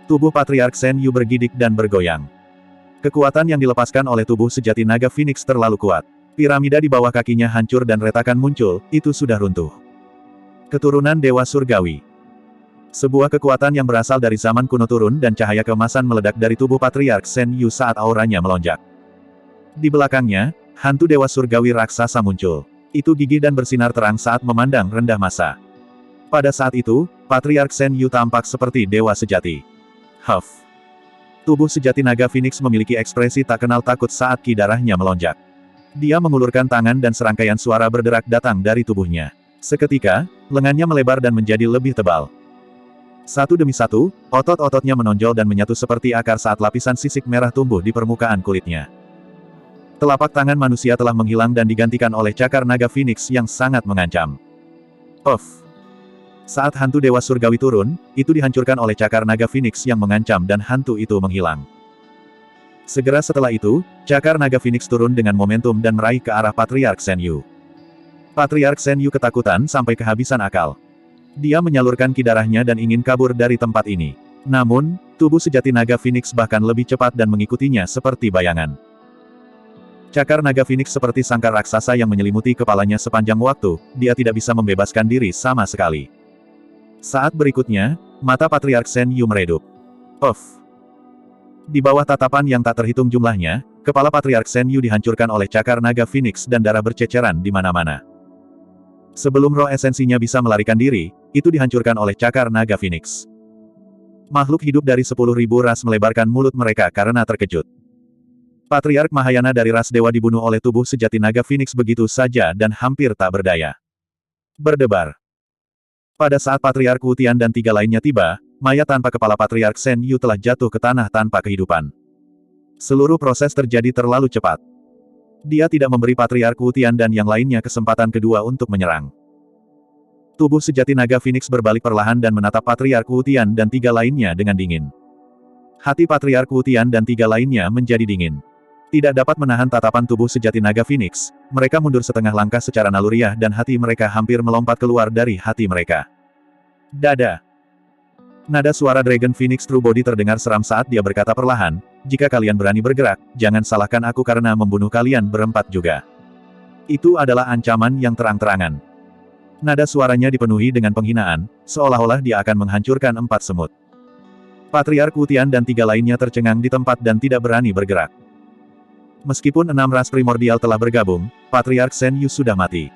Tubuh Patriark Shen Yu bergidik dan bergoyang. Kekuatan yang dilepaskan oleh tubuh sejati naga Phoenix terlalu kuat. Piramida di bawah kakinya hancur dan retakan muncul, itu sudah runtuh. Keturunan Dewa Surgawi. Sebuah kekuatan yang berasal dari zaman kuno turun dan cahaya keemasan meledak dari tubuh Patriark Shen Yu saat auranya melonjak. Di belakangnya, hantu Dewa Surgawi raksasa muncul. Itu gigih dan bersinar terang saat memandang rendah massa. Pada saat itu, Patriark Shen Yu tampak seperti dewa sejati. Huff. Tubuh sejati naga Phoenix memiliki ekspresi tak kenal takut saat ki darahnya melonjak. Dia mengulurkan tangan dan serangkaian suara berderak datang dari tubuhnya. Seketika, lengannya melebar dan menjadi lebih tebal. Satu demi satu, otot-ototnya menonjol dan menyatu seperti akar saat lapisan sisik merah tumbuh di permukaan kulitnya. Telapak tangan manusia telah menghilang dan digantikan oleh cakar naga Phoenix yang sangat mengancam. Off! Saat hantu Dewa Surgawi turun, itu dihancurkan oleh cakar naga Phoenix yang mengancam dan hantu itu menghilang. Segera setelah itu, cakar naga Phoenix turun dengan momentum dan meraih ke arah Patriark Shen Yu. Patriark Shen Yu ketakutan sampai kehabisan akal. Dia menyalurkan ki darahnya dan ingin kabur dari tempat ini. Namun, tubuh sejati naga Phoenix bahkan lebih cepat dan mengikutinya seperti bayangan. Cakar naga Phoenix seperti sangkar raksasa yang menyelimuti kepalanya sepanjang waktu, dia tidak bisa membebaskan diri sama sekali. Saat berikutnya, mata Patriark Shen Yu meredup. Off! Di bawah tatapan yang tak terhitung jumlahnya, kepala Patriark Shen Yu dihancurkan oleh cakar naga Phoenix dan darah berceceran di mana-mana. Sebelum roh esensinya bisa melarikan diri, itu dihancurkan oleh cakar naga Phoenix. Makhluk hidup dari 10.000 ras melebarkan mulut mereka karena terkejut. Patriark Mahayana dari ras dewa dibunuh oleh tubuh sejati naga Phoenix begitu saja dan hampir tak berdaya. Berdebar. Pada saat Patriark Wu Tian dan 3 lainnya tiba, mayat tanpa kepala Patriark Shen Yu telah jatuh ke tanah tanpa kehidupan. Seluruh proses terjadi terlalu cepat. Dia tidak memberi Patriark Wu Tian dan yang lainnya kesempatan kedua untuk menyerang. Tubuh sejati naga Phoenix berbalik perlahan dan menatap Patriark Wu Tian dan 3 lainnya dengan dingin. Hati Patriark Wu Tian dan 3 lainnya menjadi dingin. Tidak dapat menahan tatapan tubuh sejati naga Phoenix, mereka mundur setengah langkah secara naluriah dan hati mereka hampir melompat keluar dari hati mereka. Dada. Nada suara Dragon Phoenix True Body terdengar seram saat dia berkata perlahan, jika kalian berani bergerak, jangan salahkan aku karena membunuh kalian berempat juga. Itu adalah ancaman yang terang-terangan. Nada suaranya dipenuhi dengan penghinaan, seolah-olah dia akan menghancurkan 4 semut. Patriark Wu Tian dan 3 lainnya tercengang di tempat dan tidak berani bergerak. Meskipun 6 ras primordial telah bergabung, Patriark Shen Yu sudah mati.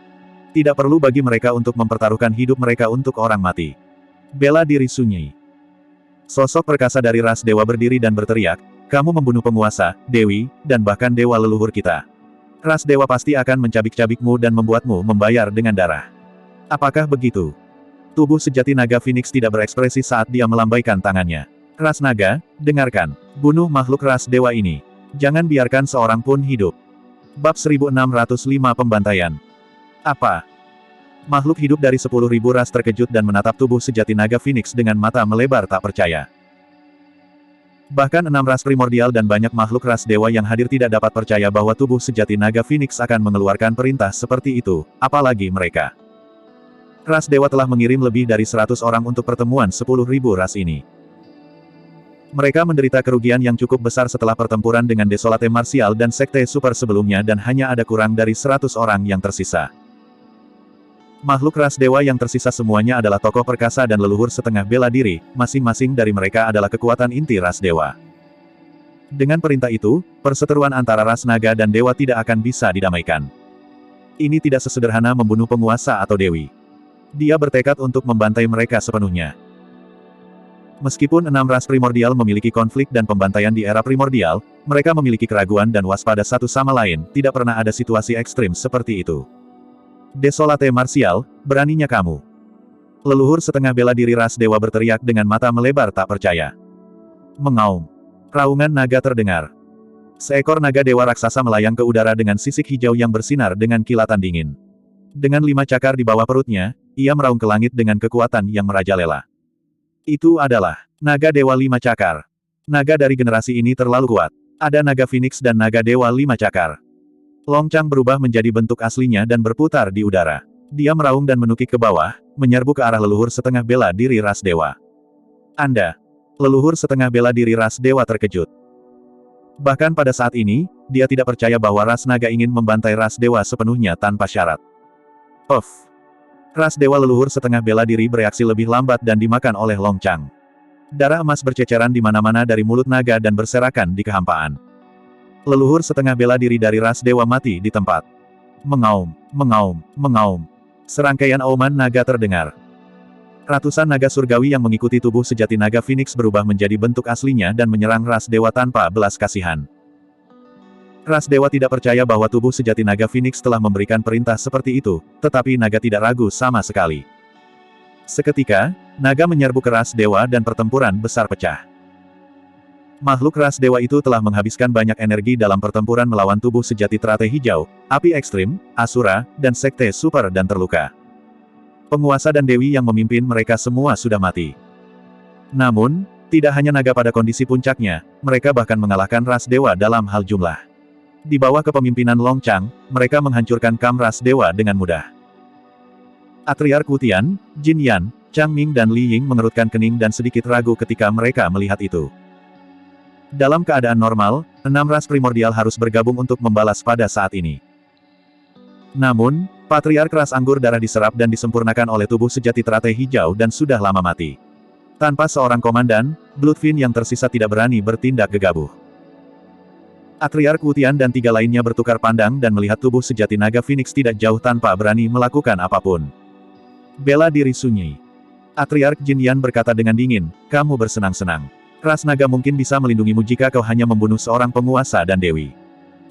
Tidak perlu bagi mereka untuk mempertaruhkan hidup mereka untuk orang mati. Bela diri sunyi. Sosok perkasa dari ras dewa berdiri dan berteriak, kamu membunuh penguasa, dewi, dan bahkan dewa leluhur kita. Ras dewa pasti akan mencabik-cabikmu dan membuatmu membayar dengan darah. Apakah begitu? Tubuh sejati naga Phoenix tidak berekspresi saat dia melambaikan tangannya. Ras naga, dengarkan. Bunuh makhluk ras dewa ini. Jangan biarkan seorang pun hidup. Bab 1605 Pembantaian. Apa? Makhluk hidup dari 10.000 ras terkejut dan menatap tubuh sejati naga Phoenix dengan mata melebar tak percaya. Bahkan 6 ras primordial dan banyak makhluk ras dewa yang hadir tidak dapat percaya bahwa tubuh sejati naga Phoenix akan mengeluarkan perintah seperti itu, apalagi mereka. Ras dewa telah mengirim lebih dari 100 orang untuk pertemuan 10.000 ras ini. Mereka menderita kerugian yang cukup besar setelah pertempuran dengan Desolate Martial dan Sekte Super sebelumnya dan hanya ada kurang dari 100 orang yang tersisa. Makhluk ras dewa yang tersisa semuanya adalah tokoh perkasa dan leluhur setengah bela diri, masing-masing dari mereka adalah kekuatan inti ras dewa. Dengan perintah itu, perseteruan antara ras naga dan dewa tidak akan bisa didamaikan. Ini tidak sesederhana membunuh penguasa atau dewi. Dia bertekad untuk membantai mereka sepenuhnya. Meskipun 6 ras primordial memiliki konflik dan pembantaian di era primordial, mereka memiliki keraguan dan waspada satu sama lain, tidak pernah ada situasi ekstrim seperti itu. Desolate Martial, beraninya kamu. Leluhur setengah bela diri ras dewa berteriak dengan mata melebar tak percaya. Mengaum. Raungan naga terdengar. Seekor naga dewa raksasa melayang ke udara dengan sisik hijau yang bersinar dengan kilatan dingin. Dengan 5 cakar di bawah perutnya, ia meraung ke langit dengan kekuatan yang merajalela. Itu adalah naga dewa 5 cakar. Naga dari generasi ini terlalu kuat. Ada naga Phoenix dan naga dewa 5 cakar. Longcang berubah menjadi bentuk aslinya dan berputar di udara. Dia meraung dan menukik ke bawah, menyerbu ke arah leluhur setengah bela diri ras dewa. Anda. Leluhur setengah bela diri ras dewa terkejut. Bahkan pada saat ini, dia tidak percaya bahwa ras naga ingin membantai ras dewa sepenuhnya tanpa syarat. Off. Ras dewa leluhur setengah bela diri bereaksi lebih lambat dan dimakan oleh Longcang. Darah emas berceceran di mana-mana dari mulut naga dan berserakan di kehampaan. Leluhur setengah bela diri dari ras dewa mati di tempat. Mengaum, mengaum, mengaum. Serangkaian auman naga terdengar. Ratusan naga surgawi yang mengikuti tubuh sejati naga Phoenix berubah menjadi bentuk aslinya dan menyerang ras dewa tanpa belas kasihan. Ras dewa tidak percaya bahwa tubuh sejati naga Phoenix telah memberikan perintah seperti itu, tetapi naga tidak ragu sama sekali. Seketika, naga menyerbu ke ras dewa dan pertempuran besar pecah. Makhluk ras dewa itu telah menghabiskan banyak energi dalam pertempuran melawan tubuh sejati teratai hijau, api ekstrim, asura, dan sekte super dan terluka. Penguasa dan dewi yang memimpin mereka semua sudah mati. Namun, tidak hanya naga pada kondisi puncaknya, mereka bahkan mengalahkan ras dewa dalam hal jumlah. Di bawah kepemimpinan Long Chang, mereka menghancurkan kam ras dewa dengan mudah. Atriark Wu Tian, Jin Yan, Chang Ming dan Li Ying mengerutkan kening dan sedikit ragu ketika mereka melihat itu. Dalam keadaan normal, 6 ras primordial harus bergabung untuk membalas pada saat ini. Namun, Patriark ras anggur darah diserap dan disempurnakan oleh tubuh sejati teratai hijau dan sudah lama mati. Tanpa seorang komandan, Bloodfin yang tersisa tidak berani bertindak gegabah. Atriark Wu Tian dan 3 lainnya bertukar pandang dan melihat tubuh sejati naga Phoenix tidak jauh tanpa berani melakukan apapun. Bela diri sunyi. Atriark Jin Yan berkata dengan dingin, kamu bersenang-senang. Ras naga mungkin bisa melindungimu jika kau hanya membunuh seorang penguasa dan dewi.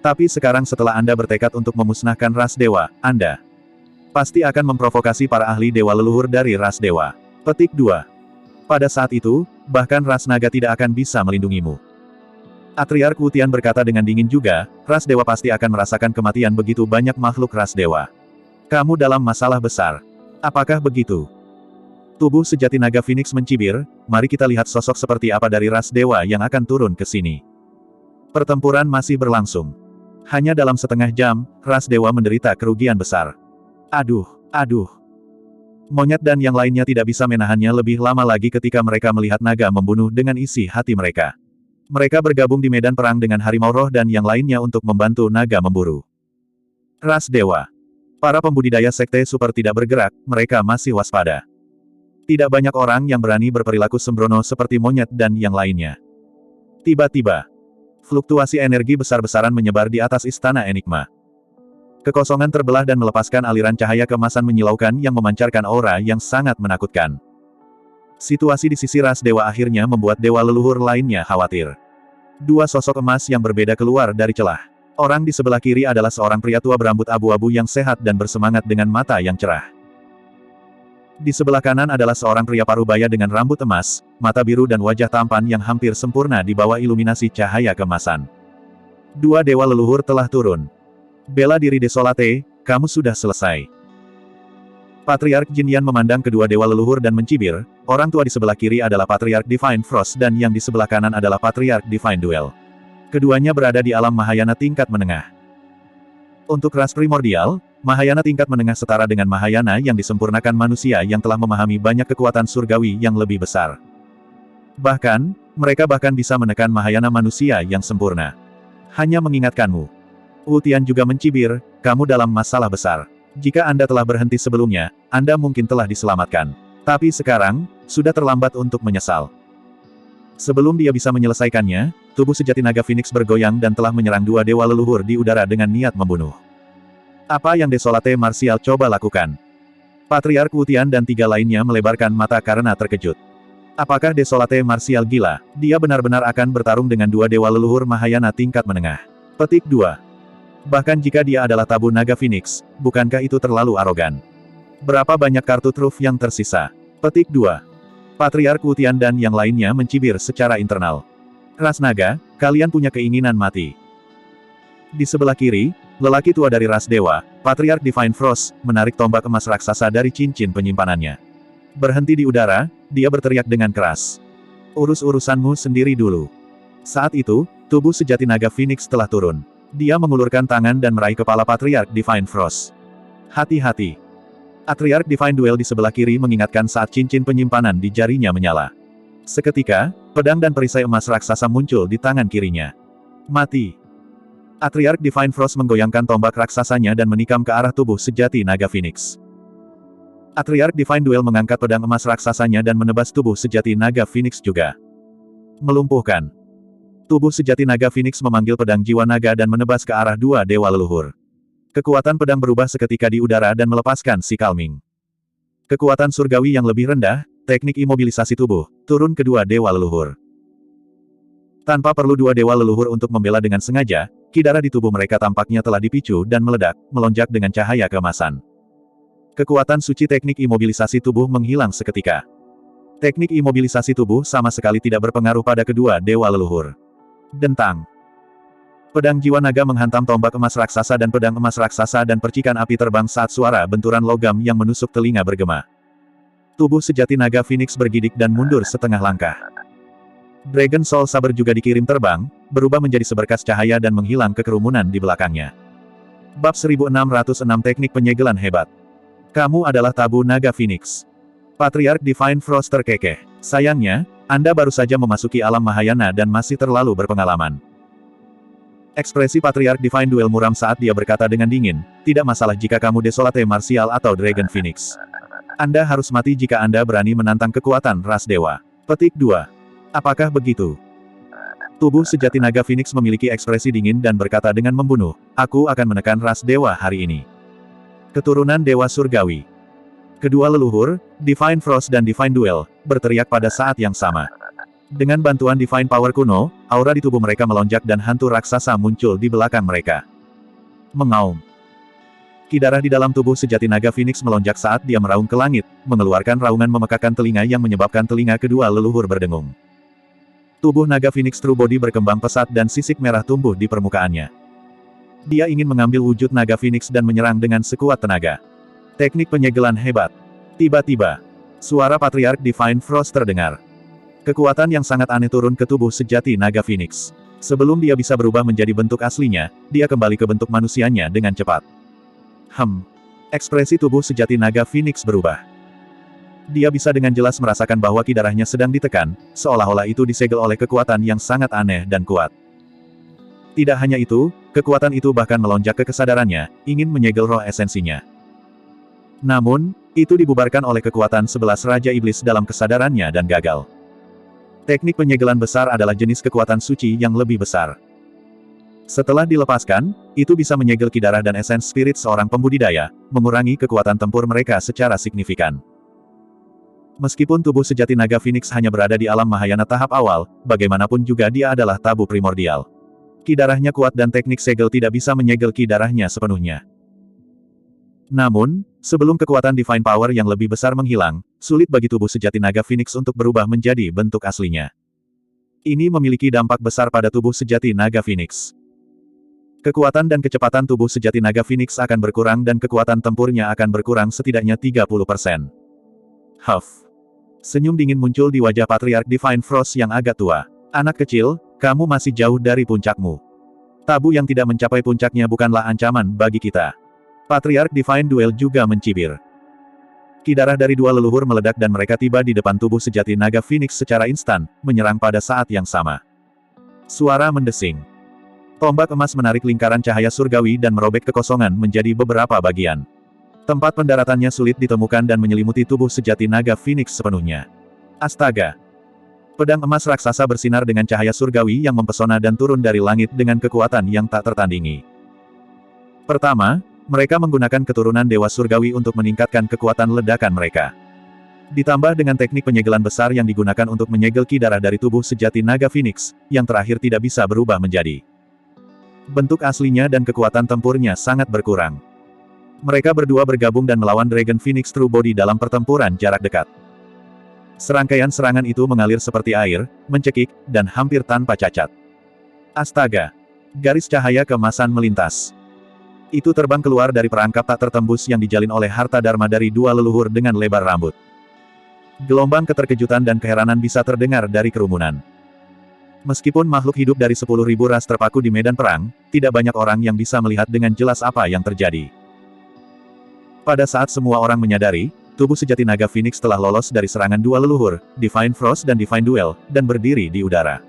Tapi sekarang setelah Anda bertekad untuk memusnahkan ras dewa, Anda pasti akan memprovokasi para ahli dewa leluhur dari ras dewa. Petik 2. Pada saat itu, bahkan ras naga tidak akan bisa melindungimu. Atriark Wu Tian berkata dengan dingin juga, ras dewa pasti akan merasakan kematian begitu banyak makhluk ras dewa. Kamu dalam masalah besar. Apakah begitu? Tubuh sejati naga Phoenix mencibir, mari kita lihat sosok seperti apa dari ras dewa yang akan turun ke sini. Pertempuran masih berlangsung. Hanya dalam setengah jam, ras dewa menderita kerugian besar. Aduh. Monyet dan yang lainnya tidak bisa menahannya lebih lama lagi ketika mereka melihat naga membunuh dengan isi hati mereka. Mereka bergabung di medan perang dengan harimau roh dan yang lainnya untuk membantu naga memburu. Ras dewa. Para pembudidaya sekte super tidak bergerak, mereka masih waspada. Tidak banyak orang yang berani berperilaku sembrono seperti monyet dan yang lainnya. Tiba-tiba, fluktuasi energi besar-besaran menyebar di atas istana Enigma. Kekosongan terbelah dan melepaskan aliran cahaya keemasan menyilaukan yang memancarkan aura yang sangat menakutkan. Situasi di sisi ras dewa akhirnya membuat dewa leluhur lainnya khawatir. 2 sosok emas yang berbeda keluar dari celah. Orang di sebelah kiri adalah seorang pria tua berambut abu-abu yang sehat dan bersemangat dengan mata yang cerah. Di sebelah kanan adalah seorang pria parubaya dengan rambut emas, mata biru dan wajah tampan yang hampir sempurna di bawah iluminasi cahaya keemasan. 2 dewa leluhur telah turun. Bela diri Desolate, kamu sudah selesai. Patriark Jin Yan memandang kedua dewa leluhur dan mencibir, orang tua di sebelah kiri adalah Patriark Divine Frost dan yang di sebelah kanan adalah Patriark Divine Duel. Keduanya berada di alam Mahayana tingkat menengah. Untuk ras primordial, Mahayana tingkat menengah setara dengan Mahayana yang disempurnakan manusia yang telah memahami banyak kekuatan surgawi yang lebih besar. Bahkan, mereka bahkan bisa menekan Mahayana manusia yang sempurna. Hanya mengingatkanmu. Wu Tian juga mencibir, kamu dalam masalah besar. Jika Anda telah berhenti sebelumnya, Anda mungkin telah diselamatkan. Tapi sekarang, sudah terlambat untuk menyesal. Sebelum dia bisa menyelesaikannya, tubuh sejati naga Phoenix bergoyang dan telah menyerang 2 dewa leluhur di udara dengan niat membunuh. Apa yang Desolate Martial coba lakukan? Patriark Wu Tian dan 3 lainnya melebarkan mata karena terkejut. Apakah Desolate Martial gila? Dia benar-benar akan bertarung dengan 2 dewa leluhur Mahayana tingkat menengah. Petik 2. Bahkan jika dia adalah tabu naga Phoenix, bukankah itu terlalu arogan? Berapa banyak kartu truf yang tersisa? Petik 2. Patriark Wu Tian dan yang lainnya mencibir secara internal. Ras naga, kalian punya keinginan mati. Di sebelah kiri, lelaki tua dari ras dewa, Patriark Divine Frost, menarik tombak emas raksasa dari cincin penyimpanannya. Berhenti di udara, dia berteriak dengan keras. Urus-urusanmu sendiri dulu. Saat itu, tubuh sejati naga Phoenix telah turun. Dia mengulurkan tangan dan meraih kepala Patriark Divine Frost. Hati-hati. Patriark Divine Duel di sebelah kiri mengingatkan saat cincin penyimpanan di jarinya menyala. Seketika, pedang dan perisai emas raksasa muncul di tangan kirinya. Mati. Patriark Divine Frost menggoyangkan tombak raksasanya dan menikam ke arah tubuh sejati naga Phoenix. Patriark Divine Duel mengangkat pedang emas raksasanya dan menebas tubuh sejati naga Phoenix juga. Melumpuhkan. Tubuh sejati naga Phoenix memanggil pedang jiwa naga dan menebas ke arah 2 dewa leluhur. Kekuatan pedang berubah seketika di udara dan melepaskan si Calming. Kekuatan surgawi yang lebih rendah, teknik imobilisasi tubuh, turun kedua dewa leluhur. Tanpa perlu 2 dewa leluhur untuk membela dengan sengaja, Kidara di tubuh mereka tampaknya telah dipicu dan meledak, melonjak dengan cahaya keemasan. Kekuatan suci teknik imobilisasi tubuh menghilang seketika. Teknik imobilisasi tubuh sama sekali tidak berpengaruh pada kedua dewa leluhur. Dentang. Pedang jiwa naga menghantam tombak emas raksasa dan pedang emas raksasa dan percikan api terbang saat suara benturan logam yang menusuk telinga bergema. Tubuh sejati naga Phoenix bergidik dan mundur setengah langkah. Dragon Soul Saber juga dikirim terbang, berubah menjadi seberkas cahaya dan menghilang ke kerumunan di belakangnya. Bab 1606 Teknik Penyegelan Hebat. Kamu adalah tabu naga Phoenix. Patriark Divine Frost terkekeh. Sayangnya, Anda baru saja memasuki alam Mahayana dan masih terlalu berpengalaman. Ekspresi Patriark Divine Duel muram saat dia berkata dengan dingin, tidak masalah jika kamu Desolate Martial atau Dragon Phoenix. Anda harus mati jika Anda berani menantang kekuatan ras dewa. Petik 2. Apakah begitu? Tubuh sejati naga Phoenix memiliki ekspresi dingin dan berkata dengan membunuh, aku akan menekan ras dewa hari ini. Keturunan Dewa Surgawi. Kedua leluhur, Divine Frost dan Divine Duel, berteriak pada saat yang sama. Dengan bantuan Divine Power kuno, aura di tubuh mereka melonjak dan hantu raksasa muncul di belakang mereka. Mengaum. Ki darah di dalam tubuh sejati naga Phoenix melonjak saat dia meraung ke langit, mengeluarkan raungan memekakan telinga yang menyebabkan telinga kedua leluhur berdengung. Tubuh naga Phoenix True Body berkembang pesat dan sisik merah tumbuh di permukaannya. Dia ingin mengambil wujud naga Phoenix dan menyerang dengan sekuat tenaga. Teknik penyegelan hebat. Tiba-tiba, suara Patriark Divine Frost terdengar. Kekuatan yang sangat aneh turun ke tubuh sejati naga Phoenix. Sebelum dia bisa berubah menjadi bentuk aslinya, dia kembali ke bentuk manusianya dengan cepat. Ekspresi tubuh sejati naga Phoenix berubah. Dia bisa dengan jelas merasakan bahwa ki darahnya sedang ditekan, seolah-olah itu disegel oleh kekuatan yang sangat aneh dan kuat. Tidak hanya itu, kekuatan itu bahkan melonjak ke kesadarannya, ingin menyegel roh esensinya. Namun, itu dibubarkan oleh kekuatan 11 Raja Iblis dalam kesadarannya dan gagal. Teknik penyegelan besar adalah jenis kekuatan suci yang lebih besar. Setelah dilepaskan, itu bisa menyegel ki darah dan esens spirit seorang pembudidaya, mengurangi kekuatan tempur mereka secara signifikan. Meskipun tubuh sejati naga Phoenix hanya berada di alam Mahayana tahap awal, bagaimanapun juga dia adalah tabu primordial. Ki darahnya kuat dan teknik segel tidak bisa menyegel ki darahnya sepenuhnya. Namun, sebelum kekuatan Divine Power yang lebih besar menghilang, sulit bagi tubuh sejati naga Phoenix untuk berubah menjadi bentuk aslinya. Ini memiliki dampak besar pada tubuh sejati naga Phoenix. Kekuatan dan kecepatan tubuh sejati naga Phoenix akan berkurang dan kekuatan tempurnya akan berkurang setidaknya 30%. Senyum dingin muncul di wajah Patriark Divine Frost yang agak tua. Anak kecil, kamu masih jauh dari puncakmu. Tabu yang tidak mencapai puncaknya bukanlah ancaman bagi kita. Patriark Divine Duel juga mencibir. Ki darah dari dua leluhur meledak dan mereka tiba di depan tubuh sejati naga Phoenix secara instan, menyerang pada saat yang sama. Suara mendesing. Tombak emas menarik lingkaran cahaya surgawi dan merobek kekosongan menjadi beberapa bagian. Tempat pendaratannya sulit ditemukan dan menyelimuti tubuh sejati naga Phoenix sepenuhnya. Astaga! Pedang emas raksasa bersinar dengan cahaya surgawi yang mempesona dan turun dari langit dengan kekuatan yang tak tertandingi. Pertama, mereka menggunakan keturunan dewa surgawi untuk meningkatkan kekuatan ledakan mereka. Ditambah dengan teknik penyegelan besar yang digunakan untuk menyegel ki darah dari tubuh sejati naga Phoenix, yang terakhir tidak bisa berubah menjadi. Bentuk aslinya dan kekuatan tempurnya sangat berkurang. Mereka berdua bergabung dan melawan Dragon Phoenix True Body dalam pertempuran jarak dekat. Serangkaian serangan itu mengalir seperti air, mencekik, dan hampir tanpa cacat. Astaga! Garis cahaya keemasan melintas. Itu terbang keluar dari perangkap tak tertembus yang dijalin oleh harta dharma dari dua leluhur dengan lebar rambut. Gelombang keterkejutan dan keheranan bisa terdengar dari kerumunan. Meskipun makhluk hidup dari 10.000 ras terpaku di medan perang, tidak banyak orang yang bisa melihat dengan jelas apa yang terjadi. Pada saat semua orang menyadari, tubuh sejati naga Phoenix telah lolos dari serangan dua leluhur, Divine Frost dan Divine Duel, dan berdiri di udara.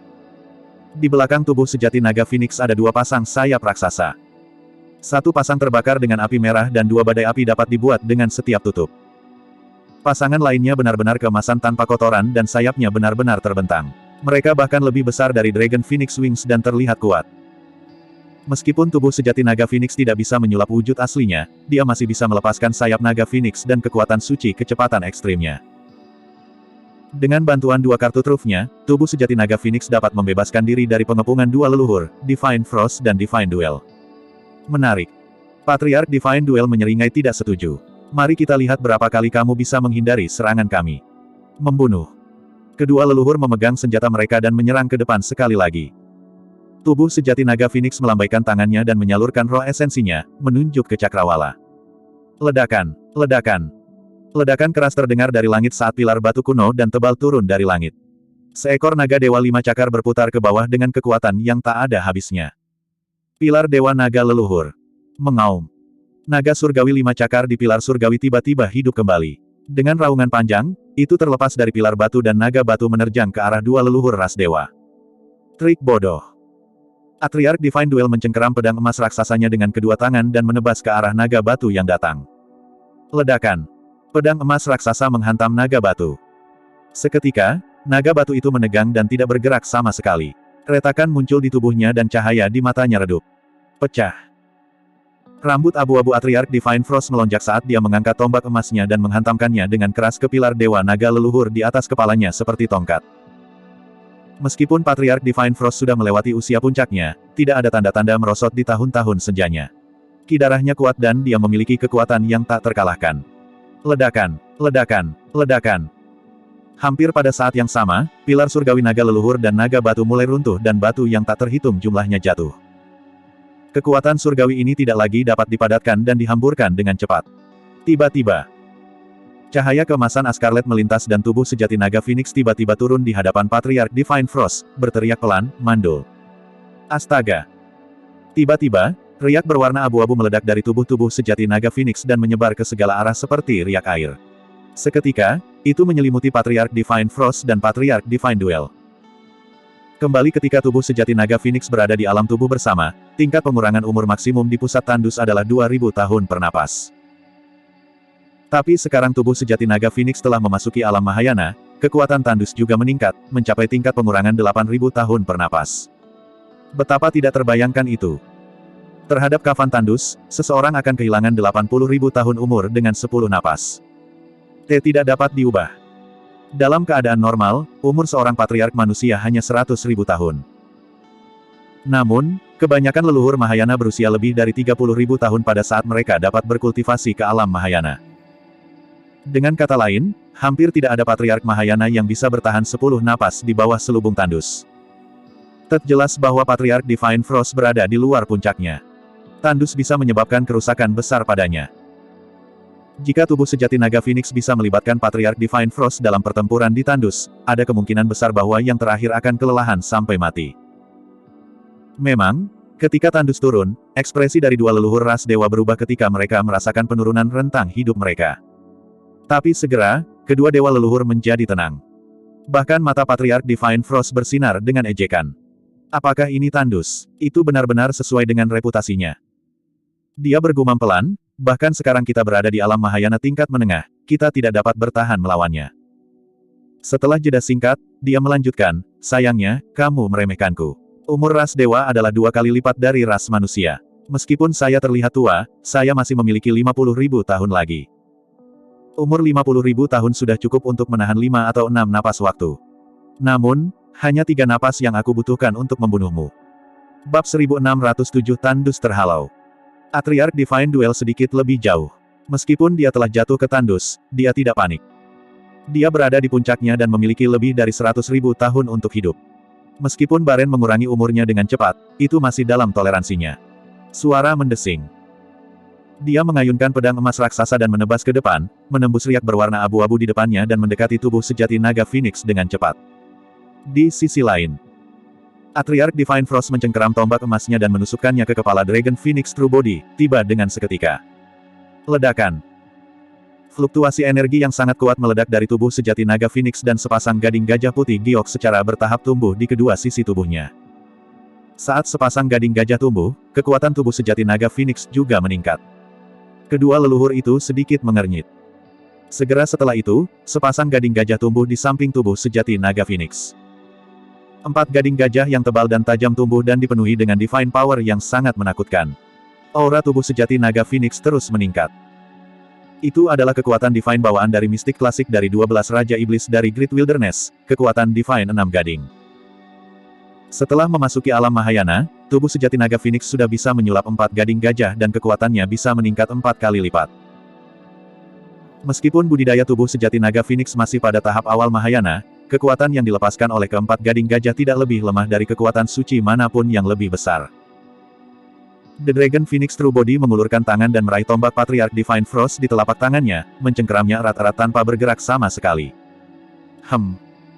Di belakang tubuh sejati naga Phoenix ada dua pasang sayap raksasa. Satu pasang terbakar dengan api merah dan dua badai api dapat dibuat dengan setiap tutup. Pasangan lainnya benar-benar keemasan tanpa kotoran dan sayapnya benar-benar terbentang. Mereka bahkan lebih besar dari Dragon Phoenix Wings dan terlihat kuat. Meskipun tubuh sejati naga Phoenix tidak bisa menyulap wujud aslinya, dia masih bisa melepaskan sayap naga Phoenix dan kekuatan suci kecepatan ekstrimnya. Dengan bantuan dua kartu trufnya, tubuh sejati naga Phoenix dapat membebaskan diri dari pengepungan dua leluhur, Divine Frost dan Divine Duel. Menarik. Patriark Divine Duel menyeringai tidak setuju. Mari kita lihat berapa kali kamu bisa menghindari serangan kami. Membunuh. Kedua leluhur memegang senjata mereka dan menyerang ke depan sekali lagi. Tubuh sejati naga Phoenix melambaikan tangannya dan menyalurkan roh esensinya, menunjuk ke cakrawala. Ledakan, ledakan. Ledakan keras terdengar dari langit saat pilar batu kuno dan tebal turun dari langit. Seekor naga dewa lima cakar berputar ke bawah dengan kekuatan yang tak ada habisnya. Pilar dewa naga leluhur. Mengaum. Naga surgawi lima cakar di pilar surgawi tiba-tiba hidup kembali. Dengan raungan panjang, itu terlepas dari pilar batu dan naga batu menerjang ke arah dua leluhur ras dewa. Trik bodoh. Patriark Divine Duel mencengkeram pedang emas raksasanya dengan kedua tangan dan menebas ke arah naga batu yang datang. Ledakan. Pedang emas raksasa menghantam naga batu. Seketika, naga batu itu menegang dan tidak bergerak sama sekali. Retakan muncul di tubuhnya dan cahaya di matanya redup. Pecah. Rambut abu-abu Patriark Divine Frost melonjak saat dia mengangkat tombak emasnya dan menghantamkannya dengan keras ke pilar dewa naga leluhur di atas kepalanya seperti tongkat. Meskipun Patriark Divine Frost sudah melewati usia puncaknya, tidak ada tanda-tanda merosot di tahun-tahun senjanya. Ki darahnya kuat dan dia memiliki kekuatan yang tak terkalahkan. Ledakan, ledakan, ledakan. Hampir pada saat yang sama, pilar surgawi naga leluhur dan naga batu mulai runtuh dan batu yang tak terhitung jumlahnya jatuh. Kekuatan surgawi ini tidak lagi dapat dipadatkan dan dihamburkan dengan cepat. Tiba-tiba, cahaya keemasan Scarlet melintas dan tubuh sejati naga Phoenix tiba-tiba turun di hadapan Patriark Divine Frost, berteriak pelan, "Mandul!" Astaga! Tiba-tiba, riak berwarna abu-abu meledak dari tubuh-tubuh sejati naga Phoenix dan menyebar ke segala arah seperti riak air. Seketika, itu menyelimuti Patriark Divine Frost dan Patriark Divine Duel. Kembali ketika tubuh sejati naga Phoenix berada di alam tubuh bersama, tingkat pengurangan umur maksimum di pusat tandus adalah 2000 tahun per napas. Tapi sekarang tubuh sejati naga Phoenix telah memasuki alam Mahayana, kekuatan tandus juga meningkat, mencapai tingkat pengurangan 8000 tahun per napas. Betapa tidak terbayangkan itu. Terhadap kafan tandus, seseorang akan kehilangan 80.000 tahun umur dengan 10 napas. Tidak dapat diubah. Dalam keadaan normal, umur seorang patriark manusia hanya 100.000 tahun. Namun, kebanyakan leluhur Mahayana berusia lebih dari 30.000 tahun pada saat mereka dapat berkultivasi ke alam Mahayana. Dengan kata lain, hampir tidak ada patriark Mahayana yang bisa bertahan 10 napas di bawah selubung tandus. Jelas bahwa Patriark Divine Frost berada di luar puncaknya. Tandus bisa menyebabkan kerusakan besar padanya. Jika tubuh sejati naga Phoenix bisa melibatkan Patriark Divine Frost dalam pertempuran di tandus, ada kemungkinan besar bahwa yang terakhir akan kelelahan sampai mati. Memang, ketika tandus turun, ekspresi dari dua leluhur ras dewa berubah ketika mereka merasakan penurunan rentang hidup mereka. Tapi segera, kedua dewa leluhur menjadi tenang. Bahkan mata Patriark Divine Frost bersinar dengan ejekan. Apakah ini tandus? Itu benar-benar sesuai dengan reputasinya. Dia bergumam pelan, bahkan sekarang kita berada di alam Mahayana tingkat menengah, kita tidak dapat bertahan melawannya. Setelah jeda singkat, dia melanjutkan, sayangnya, kamu meremehkanku. Umur ras dewa adalah 2 kali lipat dari ras manusia. Meskipun saya terlihat tua, saya masih memiliki 50.000 tahun lagi. Umur 50.000 tahun sudah cukup untuk menahan 5 atau 6 napas waktu. Namun, hanya 3 napas yang aku butuhkan untuk membunuhmu. Bab 1607 Tandus Terhalau. Patriark Divine Duel sedikit lebih jauh. Meskipun dia telah jatuh ke tandus, dia tidak panik. Dia berada di puncaknya dan memiliki lebih dari 100.000 tahun untuk hidup. Meskipun Baren mengurangi umurnya dengan cepat, itu masih dalam toleransinya. Suara mendesing. Dia mengayunkan pedang emas raksasa dan menebas ke depan, menembus riak berwarna abu-abu di depannya dan mendekati tubuh sejati naga Phoenix dengan cepat. Di sisi lain, Patriark Divine Frost mencengkeram tombak emasnya dan menusukkannya ke kepala Dragon Phoenix True Body, tiba dengan seketika. Ledakan. Fluktuasi energi yang sangat kuat meledak dari tubuh sejati naga Phoenix dan sepasang gading gajah putih giok secara bertahap tumbuh di kedua sisi tubuhnya. Saat sepasang gading gajah tumbuh, kekuatan tubuh sejati naga Phoenix juga meningkat. Kedua leluhur itu sedikit mengernyit. Segera setelah itu, sepasang gading gajah tumbuh di samping tubuh sejati naga Phoenix. 4 gading gajah yang tebal dan tajam tumbuh dan dipenuhi dengan divine power yang sangat menakutkan. Aura tubuh sejati naga Phoenix terus meningkat. Itu adalah kekuatan Divine bawaan dari mistik klasik dari 12 Raja Iblis dari Great Wilderness, kekuatan Divine 6 Gading. Setelah memasuki alam Mahayana, tubuh sejati naga Phoenix sudah bisa menyulap 4 gading gajah dan kekuatannya bisa meningkat 4 kali lipat. Meskipun budidaya tubuh sejati naga Phoenix masih pada tahap awal Mahayana, kekuatan yang dilepaskan oleh keempat gading gajah tidak lebih lemah dari kekuatan suci manapun yang lebih besar. The Dragon Phoenix True Body mengulurkan tangan dan meraih tombak Patriarch Divine Frost di telapak tangannya, mencengkeramnya erat-erat tanpa bergerak sama sekali.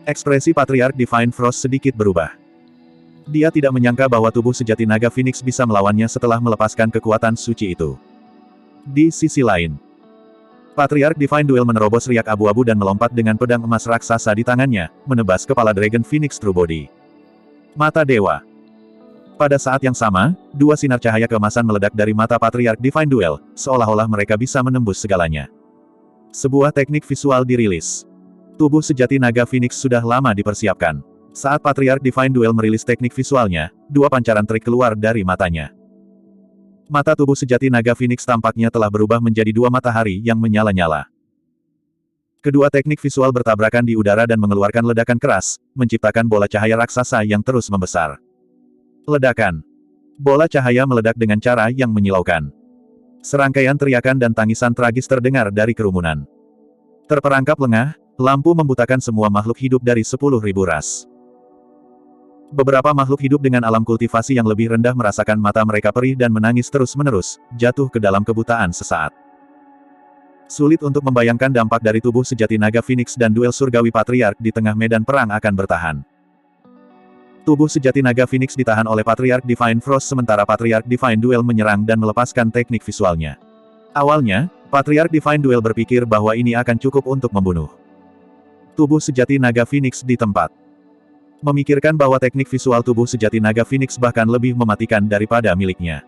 Ekspresi Patriarch Divine Frost sedikit berubah. Dia tidak menyangka bahwa tubuh sejati naga Phoenix bisa melawannya setelah melepaskan kekuatan suci itu. Di sisi lain, Patriarch Divine Duel menerobos riak abu-abu dan melompat dengan pedang emas raksasa di tangannya, menebas kepala Dragon Phoenix True Body. Mata Dewa. Pada saat yang sama, 2 sinar cahaya keemasan meledak dari mata Patriarch Divine Duel, seolah-olah mereka bisa menembus segalanya. Sebuah teknik visual dirilis. Tubuh sejati naga Phoenix sudah lama dipersiapkan. Saat Patriarch Divine Duel merilis teknik visualnya, 2 pancaran trik keluar dari matanya. Mata tubuh sejati naga Phoenix tampaknya telah berubah menjadi 2 matahari yang menyala-nyala. Kedua teknik visual bertabrakan di udara dan mengeluarkan ledakan keras, menciptakan bola cahaya raksasa yang terus membesar. Ledakan. Bola cahaya meledak dengan cara yang menyilaukan. Serangkaian teriakan dan tangisan tragis terdengar dari kerumunan. Terperangkap lengah, lampu membutakan semua makhluk hidup dari 10.000 ras. Beberapa makhluk hidup dengan alam kultivasi yang lebih rendah merasakan mata mereka perih dan menangis terus-menerus, jatuh ke dalam kebutaan sesaat. Sulit untuk membayangkan dampak dari tubuh sejati naga Phoenix dan duel surgawi Patriarch di tengah medan perang akan bertahan. Tubuh sejati naga Phoenix ditahan oleh Patriarch Divine Frost sementara Patriarch Divine Duel menyerang dan melepaskan teknik visualnya. Awalnya, Patriarch Divine Duel berpikir bahwa ini akan cukup untuk membunuh tubuh sejati naga Phoenix di tempat. Memikirkan bahwa teknik visual tubuh sejati naga Phoenix bahkan lebih mematikan daripada miliknya.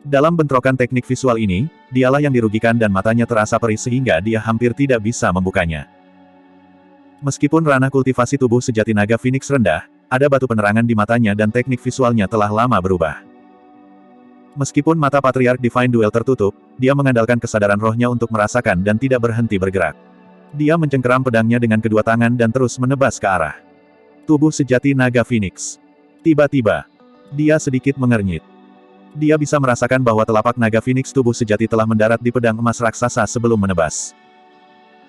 Dalam bentrokan teknik visual ini, dialah yang dirugikan dan matanya terasa perih sehingga dia hampir tidak bisa membukanya. Meskipun ranah kultivasi tubuh sejati naga Phoenix rendah, ada batu penerangan di matanya dan teknik visualnya telah lama berubah. Meskipun mata Patriarch Divine Duel tertutup, dia mengandalkan kesadaran rohnya untuk merasakan dan tidak berhenti bergerak. Dia mencengkeram pedangnya dengan kedua tangan dan terus menebas ke arah tubuh sejati naga Phoenix. Tiba-tiba, dia sedikit mengernyit. Dia bisa merasakan bahwa telapak naga Phoenix tubuh sejati telah mendarat di pedang emas raksasa sebelum menebas.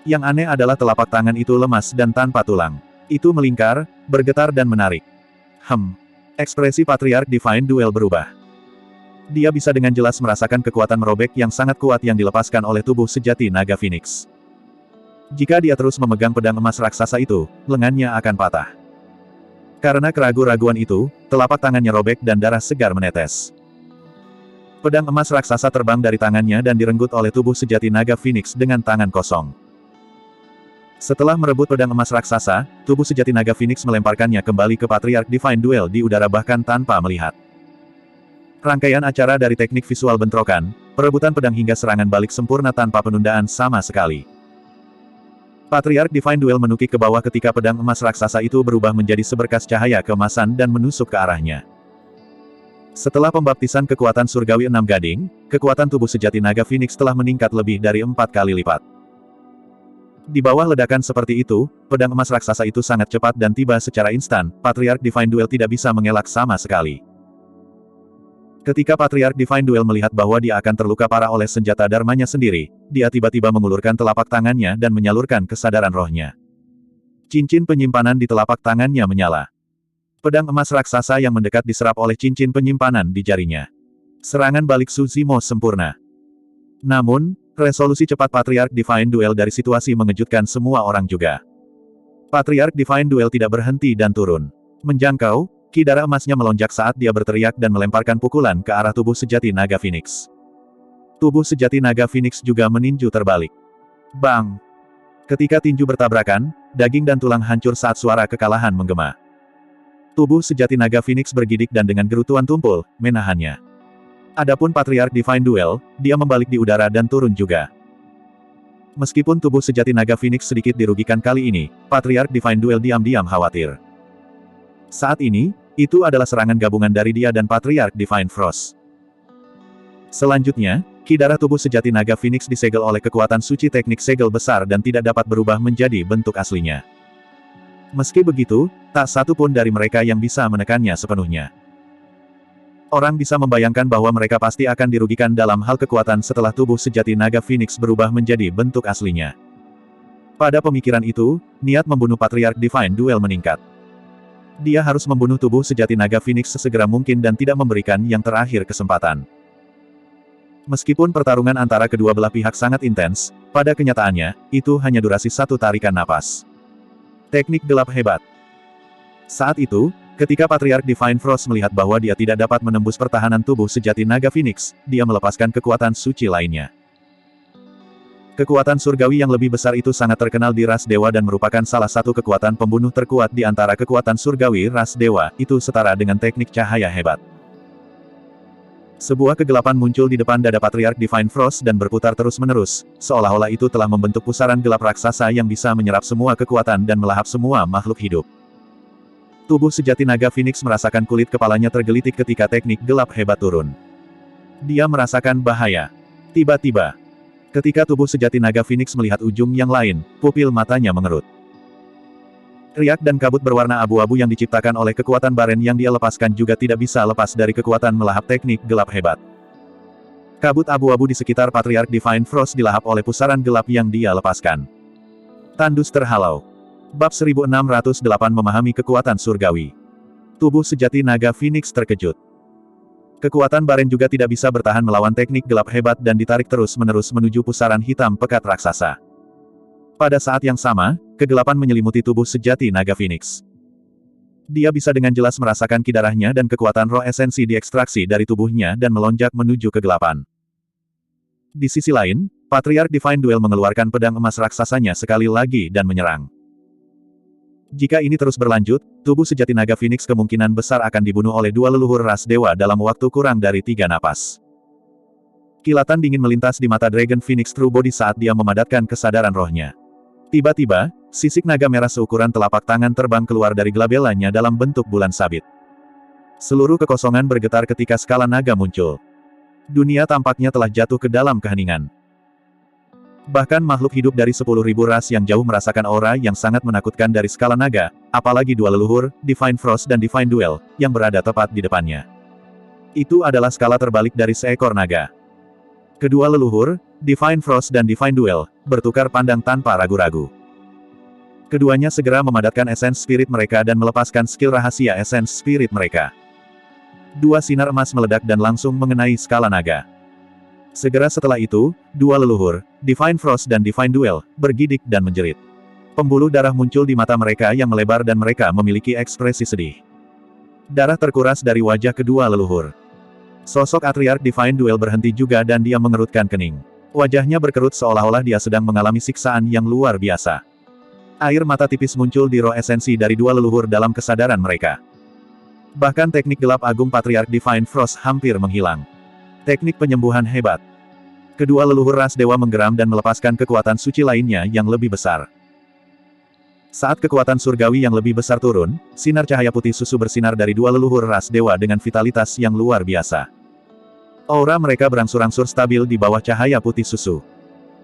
Yang aneh adalah telapak tangan itu lemas dan tanpa tulang. Itu melingkar, bergetar dan menarik. Ekspresi Patriarch Divine Duel berubah. Dia bisa dengan jelas merasakan kekuatan merobek yang sangat kuat yang dilepaskan oleh tubuh sejati naga Phoenix. Jika dia terus memegang pedang emas raksasa itu, lengannya akan patah. Karena keraguan-raguan itu, telapak tangannya robek dan darah segar menetes. Pedang emas raksasa terbang dari tangannya dan direnggut oleh tubuh sejati naga Phoenix dengan tangan kosong. Setelah merebut pedang emas raksasa, tubuh sejati naga Phoenix melemparkannya kembali ke Patriarch Divine Duel di udara bahkan tanpa melihat. Rangkaian acara dari teknik visual bentrokan, perebutan pedang hingga serangan balik sempurna tanpa penundaan sama sekali. Patriarch Divine Duel menukik ke bawah ketika pedang emas raksasa itu berubah menjadi seberkas cahaya keemasan dan menusuk ke arahnya. Setelah pembaptisan kekuatan surgawi 6 gading, kekuatan tubuh sejati naga Phoenix telah meningkat lebih dari 4 kali lipat. Di bawah ledakan seperti itu, pedang emas raksasa itu sangat cepat dan tiba secara instan, Patriarch Divine Duel tidak bisa mengelak sama sekali. Ketika Patriarch Divine Duel melihat bahwa dia akan terluka parah oleh senjata dharmanya sendiri, dia tiba-tiba mengulurkan telapak tangannya dan menyalurkan kesadaran rohnya. Cincin penyimpanan di telapak tangannya menyala. Pedang emas raksasa yang mendekat diserap oleh cincin penyimpanan di jarinya. Serangan balik Suzimo sempurna. Namun, resolusi cepat Patriarch Divine Duel dari situasi mengejutkan semua orang juga. Patriarch Divine Duel tidak berhenti dan turun. Menjangkau, ki darah emasnya melonjak saat dia berteriak dan melemparkan pukulan ke arah tubuh sejati naga Phoenix. Tubuh sejati naga Phoenix juga meninju terbalik. Bang! Ketika tinju bertabrakan, daging dan tulang hancur saat suara kekalahan menggema. Tubuh sejati naga Phoenix bergidik dan dengan gerutuan tumpul, menahannya. Adapun Patriarch Divine Duel, dia membalik di udara dan turun juga. Meskipun tubuh sejati naga Phoenix sedikit dirugikan kali ini, Patriarch Divine Duel diam-diam khawatir. Saat ini, itu adalah serangan gabungan dari dia dan Patriarch Divine Frost. Selanjutnya, Ki darah tubuh sejati naga Phoenix disegel oleh kekuatan suci teknik segel besar dan tidak dapat berubah menjadi bentuk aslinya. Meski begitu, tak satu pun dari mereka yang bisa menekannya sepenuhnya. Orang bisa membayangkan bahwa mereka pasti akan dirugikan dalam hal kekuatan setelah tubuh sejati naga Phoenix berubah menjadi bentuk aslinya. Pada pemikiran itu, niat membunuh Patriarch Divine Duel meningkat. Dia harus membunuh tubuh sejati naga Phoenix sesegera mungkin dan tidak memberikan yang terakhir kesempatan. Meskipun pertarungan antara kedua belah pihak sangat intens, pada kenyataannya, itu hanya durasi satu tarikan napas. Teknik gelap hebat. Saat itu, ketika Patriarch Divine Frost melihat bahwa dia tidak dapat menembus pertahanan tubuh sejati naga Phoenix, dia melepaskan kekuatan suci lainnya. Kekuatan surgawi yang lebih besar itu sangat terkenal di ras dewa dan merupakan salah satu kekuatan pembunuh terkuat di antara kekuatan surgawi ras dewa, itu setara dengan teknik cahaya hebat. Sebuah kegelapan muncul di depan dada Patriarch Divine Frost dan berputar terus-menerus, seolah-olah itu telah membentuk pusaran gelap raksasa yang bisa menyerap semua kekuatan dan melahap semua makhluk hidup. Tubuh sejati naga Phoenix merasakan kulit kepalanya tergelitik ketika teknik gelap hebat turun. Dia merasakan bahaya. Tiba-tiba, ketika tubuh sejati naga Phoenix melihat ujung yang lain, pupil matanya mengerut. Riak dan kabut berwarna abu-abu yang diciptakan oleh kekuatan baren yang dia lepaskan juga tidak bisa lepas dari kekuatan melahap teknik gelap hebat. Kabut abu-abu di sekitar Patriarch Divine Frost dilahap oleh pusaran gelap yang dia lepaskan. Tandus terhalau. Bab 1608 memahami kekuatan surgawi. Tubuh sejati naga Phoenix terkejut. Kekuatan baren juga tidak bisa bertahan melawan teknik gelap hebat dan ditarik terus-menerus menuju pusaran hitam pekat raksasa. Pada saat yang sama, kegelapan menyelimuti tubuh sejati naga Phoenix. Dia bisa dengan jelas merasakan ki darahnya dan kekuatan roh esensi diekstraksi dari tubuhnya dan melonjak menuju kegelapan. Di sisi lain, Patriarch Divine Duel mengeluarkan pedang emas raksasanya sekali lagi dan menyerang. Jika ini terus berlanjut, tubuh sejati naga Phoenix kemungkinan besar akan dibunuh oleh dua leluhur ras dewa dalam waktu kurang dari 3 napas. Kilatan dingin melintas di mata Dragon Phoenix True Body saat dia memadatkan kesadaran rohnya. Tiba-tiba, sisik naga merah seukuran telapak tangan terbang keluar dari glabellanya dalam bentuk bulan sabit. Seluruh kekosongan bergetar ketika skala naga muncul. Dunia tampaknya telah jatuh ke dalam keheningan. Bahkan makhluk hidup dari 10.000 ras yang jauh merasakan aura yang sangat menakutkan dari skala naga, apalagi dua leluhur, Divine Frost dan Divine Duel, yang berada tepat di depannya. Itu adalah skala terbalik dari seekor naga. Kedua leluhur, Divine Frost dan Divine Duel, bertukar pandang tanpa ragu-ragu. Keduanya segera memadatkan esens spirit mereka dan melepaskan skill rahasia esens spirit mereka. Dua sinar emas meledak dan langsung mengenai skala naga. Segera setelah itu, dua leluhur, Divine Frost dan Divine Duel, bergidik dan menjerit. Pembuluh darah muncul di mata mereka yang melebar dan mereka memiliki ekspresi sedih. Darah terkuras dari wajah kedua leluhur. Sosok Patriarch Divine Duel berhenti juga dan dia mengerutkan kening. Wajahnya berkerut seolah-olah dia sedang mengalami siksaan yang luar biasa. Air mata tipis muncul di roh esensi dari dua leluhur dalam kesadaran mereka. Bahkan teknik gelap agung Patriarch Divine Frost hampir menghilang. Teknik penyembuhan hebat. Kedua leluhur ras dewa menggeram dan melepaskan kekuatan suci lainnya yang lebih besar. Saat kekuatan surgawi yang lebih besar turun, sinar cahaya putih susu bersinar dari dua leluhur ras dewa dengan vitalitas yang luar biasa. Aura mereka berangsur-angsur stabil di bawah cahaya putih susu.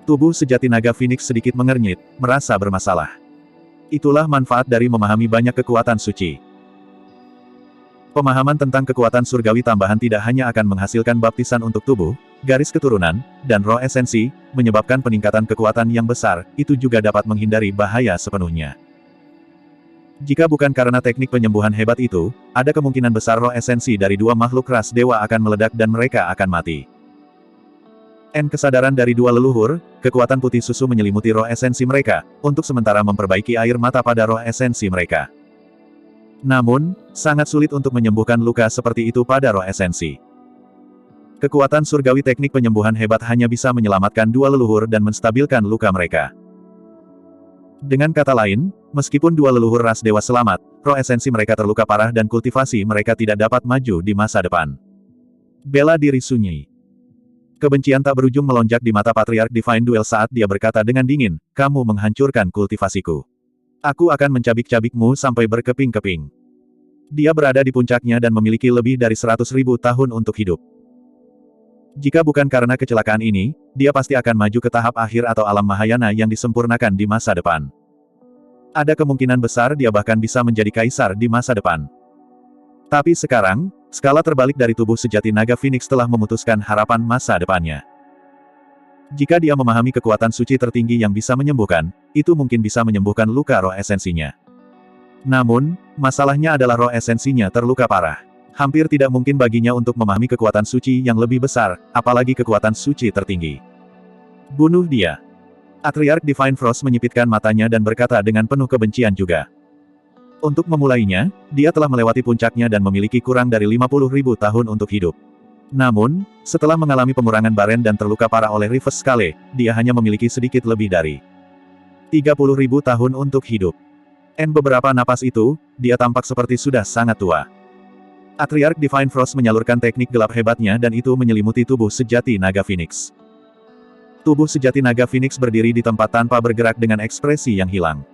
Tubuh sejati naga Phoenix sedikit mengernyit, merasa bermasalah. Itulah manfaat dari memahami banyak kekuatan suci. Pemahaman tentang kekuatan surgawi tambahan tidak hanya akan menghasilkan baptisan untuk tubuh, garis keturunan, dan roh esensi, menyebabkan peningkatan kekuatan yang besar, itu juga dapat menghindari bahaya sepenuhnya. Jika bukan karena teknik penyembuhan hebat itu, ada kemungkinan besar roh esensi dari dua makhluk ras dewa akan meledak dan mereka akan mati. Kesadaran dari dua leluhur, kekuatan putih susu menyelimuti roh esensi mereka, untuk sementara memperbaiki air mata pada roh esensi mereka. Namun, sangat sulit untuk menyembuhkan luka seperti itu pada roh esensi. Kekuatan surgawi teknik penyembuhan hebat hanya bisa menyelamatkan dua leluhur dan menstabilkan luka mereka. Dengan kata lain, meskipun dua leluhur ras dewa selamat, roh esensi mereka terluka parah dan kultivasi mereka tidak dapat maju di masa depan. Bela diri sunyi. Kebencian tak berujung melonjak di mata Patriarch Divine Duel saat dia berkata dengan dingin, "Kamu menghancurkan kultivasiku. Aku akan mencabik-cabikmu sampai berkeping-keping." Dia berada di puncaknya dan memiliki lebih dari 100.000 tahun untuk hidup. Jika bukan karena kecelakaan ini, dia pasti akan maju ke tahap akhir atau alam Mahayana yang disempurnakan di masa depan. Ada kemungkinan besar dia bahkan bisa menjadi kaisar di masa depan. Tapi sekarang, skala terbalik dari tubuh sejati naga Phoenix telah memutuskan harapan masa depannya. Jika dia memahami kekuatan suci tertinggi yang bisa menyembuhkan, itu mungkin bisa menyembuhkan luka roh esensinya. Namun, masalahnya adalah roh esensinya terluka parah. Hampir tidak mungkin baginya untuk memahami kekuatan suci yang lebih besar, apalagi kekuatan suci tertinggi. Bunuh dia. Atriarch Divine Frost menyipitkan matanya dan berkata dengan penuh kebencian juga. Untuk memulainya, dia telah melewati puncaknya dan memiliki kurang dari 50.000 tahun untuk hidup. Namun, setelah mengalami pengurangan baren dan terluka parah oleh Reverse Scale, dia hanya memiliki sedikit lebih dari 30.000 tahun untuk hidup. Beberapa napas itu, dia tampak seperti sudah sangat tua. Atriarch Divine Frost menyalurkan teknik gelap hebatnya dan itu menyelimuti tubuh sejati naga Phoenix. Tubuh sejati naga Phoenix berdiri di tempat tanpa bergerak dengan ekspresi yang hilang.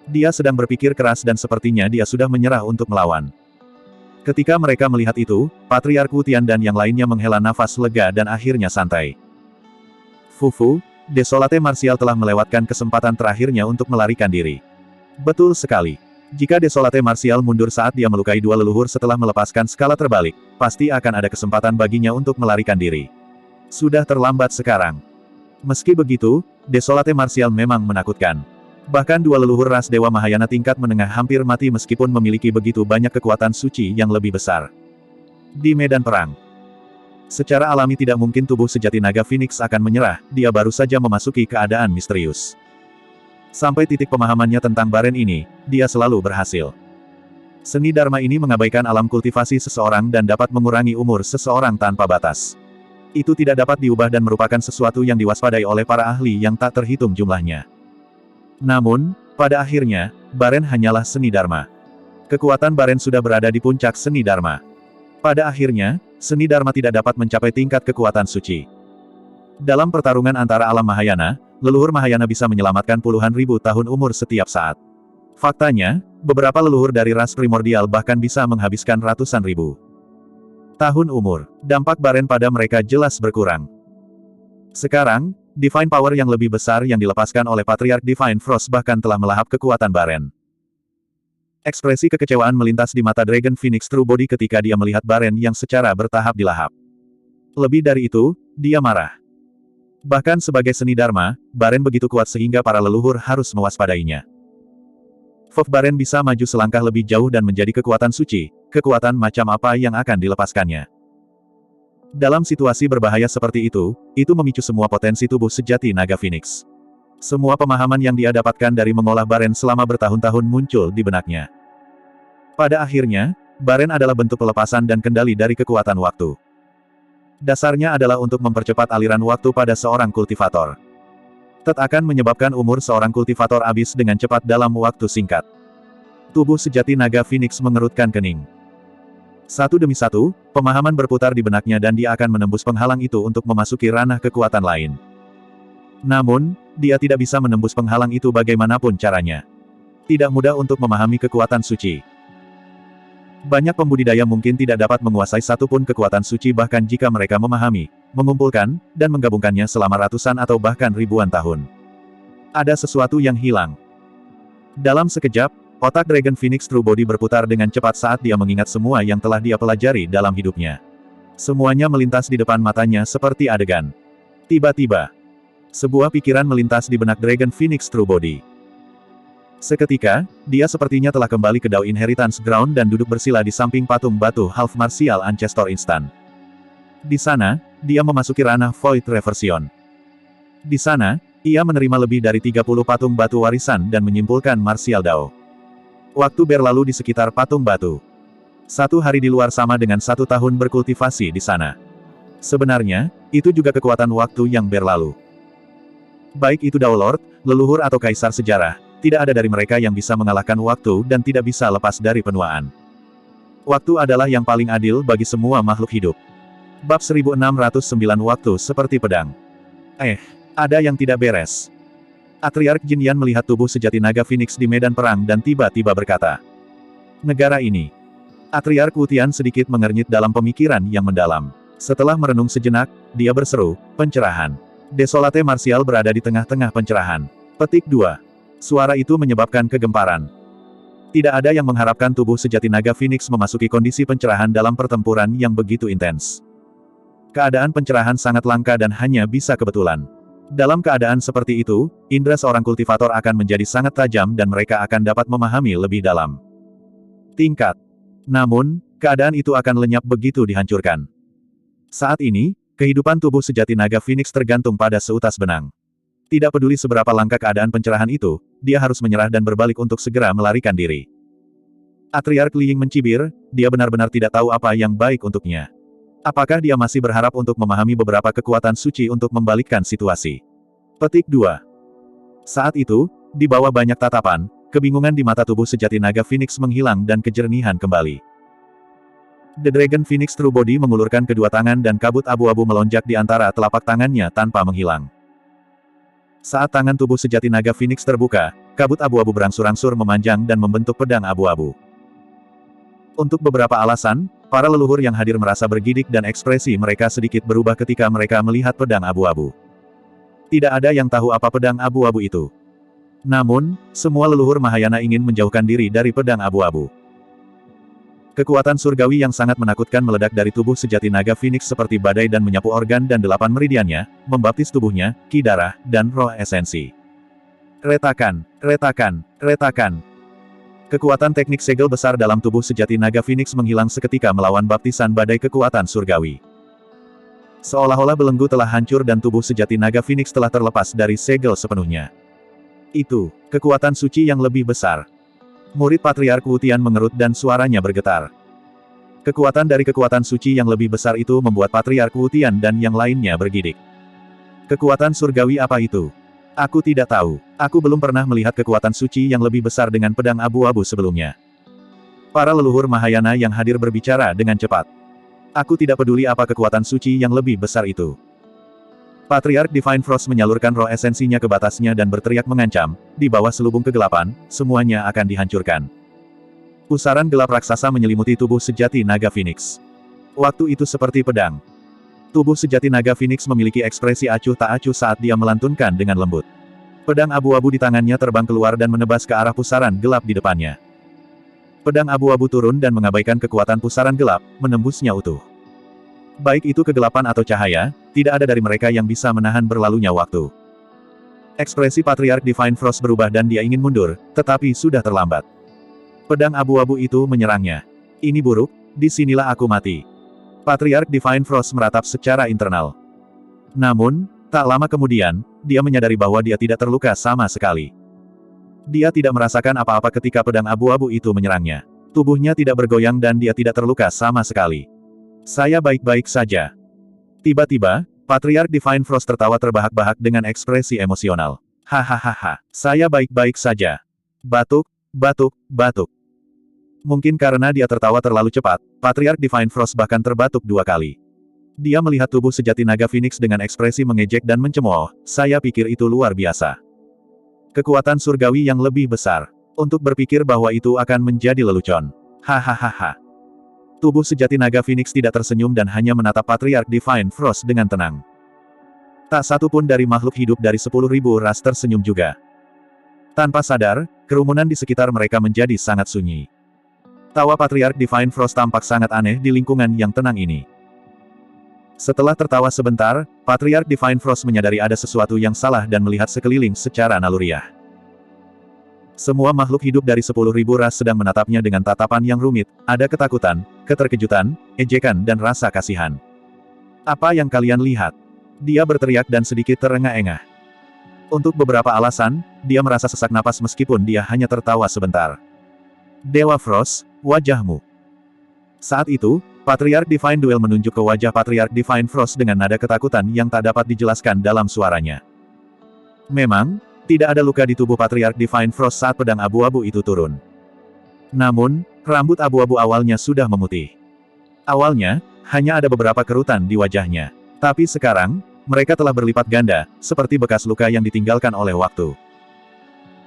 Dia sedang berpikir keras dan sepertinya dia sudah menyerah untuk melawan. Ketika mereka melihat itu, Patriark Wu Tian dan yang lainnya menghela nafas lega dan akhirnya santai. Fufu, Desolate Martial telah melewatkan kesempatan terakhirnya untuk melarikan diri. Betul sekali. Jika Desolate Martial mundur saat dia melukai dua leluhur setelah melepaskan skala terbalik, pasti akan ada kesempatan baginya untuk melarikan diri. Sudah terlambat sekarang. Meski begitu, Desolate Martial memang menakutkan. Bahkan dua leluhur ras Dewa Mahayana tingkat menengah hampir mati meskipun memiliki begitu banyak kekuatan suci yang lebih besar. Di medan perang, secara alami tidak mungkin tubuh sejati naga Phoenix akan menyerah, dia baru saja memasuki keadaan misterius. Sampai titik pemahamannya tentang baren ini, dia selalu berhasil. Seni Dharma ini mengabaikan alam kultivasi seseorang dan dapat mengurangi umur seseorang tanpa batas. Itu tidak dapat diubah dan merupakan sesuatu yang diwaspadai oleh para ahli yang tak terhitung jumlahnya. Namun, pada akhirnya, baren hanyalah seni Dharma. Kekuatan baren sudah berada di puncak seni Dharma. Pada akhirnya, seni Dharma tidak dapat mencapai tingkat kekuatan suci. Dalam pertarungan antara alam Mahayana, leluhur Mahayana bisa menyelamatkan puluhan ribu tahun umur setiap saat. Faktanya, beberapa leluhur dari ras primordial bahkan bisa menghabiskan ratusan ribu tahun umur. Dampak baren pada mereka jelas berkurang. Sekarang, Divine Power yang lebih besar yang dilepaskan oleh Patriarch Divine Frost bahkan telah melahap kekuatan baren. Ekspresi kekecewaan melintas di mata Dragon Phoenix True Body ketika dia melihat baren yang secara bertahap dilahap. Lebih dari itu, dia marah. Bahkan sebagai seni Dharma, baren begitu kuat sehingga para leluhur harus mewaspadainya. Baren bisa maju selangkah lebih jauh dan menjadi kekuatan suci, kekuatan macam apa yang akan dilepaskannya. Dalam situasi berbahaya seperti itu memicu semua potensi tubuh sejati naga Phoenix. Semua pemahaman yang dia dapatkan dari mengolah baren selama bertahun-tahun muncul di benaknya. Pada akhirnya, baren adalah bentuk pelepasan dan kendali dari kekuatan waktu. Dasarnya adalah untuk mempercepat aliran waktu pada seorang kultivator. Tet akan menyebabkan umur seorang kultivator habis dengan cepat dalam waktu singkat. Tubuh sejati naga Phoenix mengerutkan kening. Satu demi satu, pemahaman berputar di benaknya dan dia akan menembus penghalang itu untuk memasuki ranah kekuatan lain. Namun, dia tidak bisa menembus penghalang itu bagaimanapun caranya. Tidak mudah untuk memahami kekuatan suci. Banyak pembudidaya mungkin tidak dapat menguasai satu pun kekuatan suci bahkan jika mereka memahami, mengumpulkan, dan menggabungkannya selama ratusan atau bahkan ribuan tahun. Ada sesuatu yang hilang. Dalam sekejap, otak Dragon Phoenix True Body berputar dengan cepat saat dia mengingat semua yang telah dia pelajari dalam hidupnya. Semuanya melintas di depan matanya seperti adegan. Tiba-tiba, sebuah pikiran melintas di benak Dragon Phoenix True Body. Seketika, dia sepertinya telah kembali ke Dao Inheritance Ground dan duduk bersila di samping patung batu Half Martial Ancestor Instant. Di sana, dia memasuki ranah Void Reversion. Di sana, ia menerima lebih dari 30 patung batu warisan dan menyimpulkan Martial Dao. Waktu berlalu di sekitar patung batu. 1 hari di luar sama dengan 1 tahun berkultivasi di sana. Sebenarnya, itu juga kekuatan waktu yang berlalu. Baik itu Dao Lord, leluhur atau kaisar sejarah, tidak ada dari mereka yang bisa mengalahkan waktu dan tidak bisa lepas dari penuaan. Waktu adalah yang paling adil bagi semua makhluk hidup. Bab 1609 Waktu seperti pedang. Ada yang tidak beres. Atriarch Jin Yan melihat tubuh sejati naga Phoenix di medan perang dan tiba-tiba berkata, "Negara ini." Atriarch Wu Tian sedikit mengernyit dalam pemikiran yang mendalam. Setelah merenung sejenak, dia berseru, pencerahan. Desolate Martial berada di tengah-tengah pencerahan. Petik 2. Suara itu menyebabkan kegemparan. Tidak ada yang mengharapkan tubuh sejati naga Phoenix memasuki kondisi pencerahan dalam pertempuran yang begitu intens. Keadaan pencerahan sangat langka dan hanya bisa kebetulan. Dalam keadaan seperti itu, indera seorang kultivator akan menjadi sangat tajam dan mereka akan dapat memahami lebih dalam. Tingkat. Namun, keadaan itu akan lenyap begitu dihancurkan. Saat ini, kehidupan tubuh sejati naga Phoenix tergantung pada seutas benang. Tidak peduli seberapa langka keadaan pencerahan itu, dia harus menyerah dan berbalik untuk segera melarikan diri. Atriark Li Ying mencibir, dia benar-benar tidak tahu apa yang baik untuknya. Apakah dia masih berharap untuk memahami beberapa kekuatan suci untuk membalikkan situasi? Petik 2. Saat itu, di bawah banyak tatapan, kebingungan di mata tubuh sejati naga Phoenix menghilang dan kejernihan kembali. The Dragon Phoenix True Body mengulurkan kedua tangan dan kabut abu-abu melonjak di antara telapak tangannya tanpa menghilang. Saat tangan tubuh sejati naga Phoenix terbuka, kabut abu-abu berangsur-angsur memanjang dan membentuk pedang abu-abu. Untuk beberapa alasan, para leluhur yang hadir merasa bergidik dan ekspresi mereka sedikit berubah ketika mereka melihat pedang abu-abu. Tidak ada yang tahu apa pedang abu-abu itu. Namun, semua leluhur Mahayana ingin menjauhkan diri dari pedang abu-abu. Kekuatan surgawi yang sangat menakutkan meledak dari tubuh sejati naga Phoenix seperti badai dan menyapu organ dan 8 meridiannya, membaptis tubuhnya, ki darah, dan roh esensi. Retakan, retakan, retakan. Kekuatan teknik segel besar dalam tubuh sejati naga Phoenix menghilang seketika melawan baptisan badai kekuatan surgawi. Seolah-olah belenggu telah hancur dan tubuh sejati naga Phoenix telah terlepas dari segel sepenuhnya. Itu, kekuatan suci yang lebih besar. Murid Patriark Wu Tian mengerut dan suaranya bergetar. Kekuatan dari kekuatan suci yang lebih besar itu membuat Patriark Wu Tian dan yang lainnya bergidik. Kekuatan surgawi apa itu? Aku tidak tahu. Aku belum pernah melihat kekuatan suci yang lebih besar dengan pedang abu-abu sebelumnya. Para leluhur Mahayana yang hadir berbicara dengan cepat. Aku tidak peduli apa kekuatan suci yang lebih besar itu. Patriark Divine Frost menyalurkan roh esensinya ke batasnya dan berteriak mengancam, di bawah selubung kegelapan, semuanya akan dihancurkan. Pusaran gelap raksasa menyelimuti tubuh sejati naga Phoenix. Waktu itu seperti pedang. Tubuh sejati naga Phoenix memiliki ekspresi acuh tak acuh saat dia melantunkan dengan lembut. Pedang abu-abu di tangannya terbang keluar dan menebas ke arah pusaran gelap di depannya. Pedang abu-abu turun dan mengabaikan kekuatan pusaran gelap, menembusnya utuh. Baik itu kegelapan atau cahaya, tidak ada dari mereka yang bisa menahan berlalunya waktu. Ekspresi Patriark Divine Frost berubah dan dia ingin mundur, tetapi sudah terlambat. Pedang abu-abu itu menyerangnya. Ini buruk, disinilah aku mati. Patriark Divine Frost meratap secara internal. Namun, tak lama kemudian, dia menyadari bahwa dia tidak terluka sama sekali. Dia tidak merasakan apa-apa ketika pedang abu-abu itu menyerangnya. Tubuhnya tidak bergoyang dan dia tidak terluka sama sekali. Saya baik-baik saja. Tiba-tiba, Patriark Divine Frost tertawa terbahak-bahak dengan ekspresi emosional. Hahaha, saya baik-baik saja. Batuk, batuk, batuk. Mungkin karena dia tertawa terlalu cepat, Patriark Divine Frost bahkan terbatuk 2 kali. Dia melihat tubuh sejati naga Phoenix dengan ekspresi mengejek dan mencemooh, saya pikir itu luar biasa. Kekuatan surgawi yang lebih besar. Untuk berpikir bahwa itu akan menjadi lelucon. Hahaha. Tubuh sejati naga Phoenix tidak tersenyum dan hanya menatap Patriark Divine Frost dengan tenang. Tak satu pun dari makhluk hidup dari 10.000 ras tersenyum juga. Tanpa sadar, kerumunan di sekitar mereka menjadi sangat sunyi. Tawa Patriark Divine Frost tampak sangat aneh di lingkungan yang tenang ini. Setelah tertawa sebentar, Patriark Divine Frost menyadari ada sesuatu yang salah dan melihat sekeliling secara naluriah. Semua makhluk hidup dari 10.000 ras sedang menatapnya dengan tatapan yang rumit, ada ketakutan, keterkejutan, ejekan dan rasa kasihan. Apa yang kalian lihat? Dia berteriak dan sedikit terengah-engah. Untuk beberapa alasan, dia merasa sesak napas meskipun dia hanya tertawa sebentar. Dewa Frost, wajahmu. Saat itu, Patriark Divine Duel menunjuk ke wajah Patriark Divine Frost dengan nada ketakutan yang tak dapat dijelaskan dalam suaranya. Memang, tidak ada luka di tubuh Patriark Divine Frost saat pedang abu-abu itu turun. Namun, rambut abu-abu awalnya sudah memutih. Awalnya, hanya ada beberapa kerutan di wajahnya. Tapi sekarang, mereka telah berlipat ganda, seperti bekas luka yang ditinggalkan oleh waktu.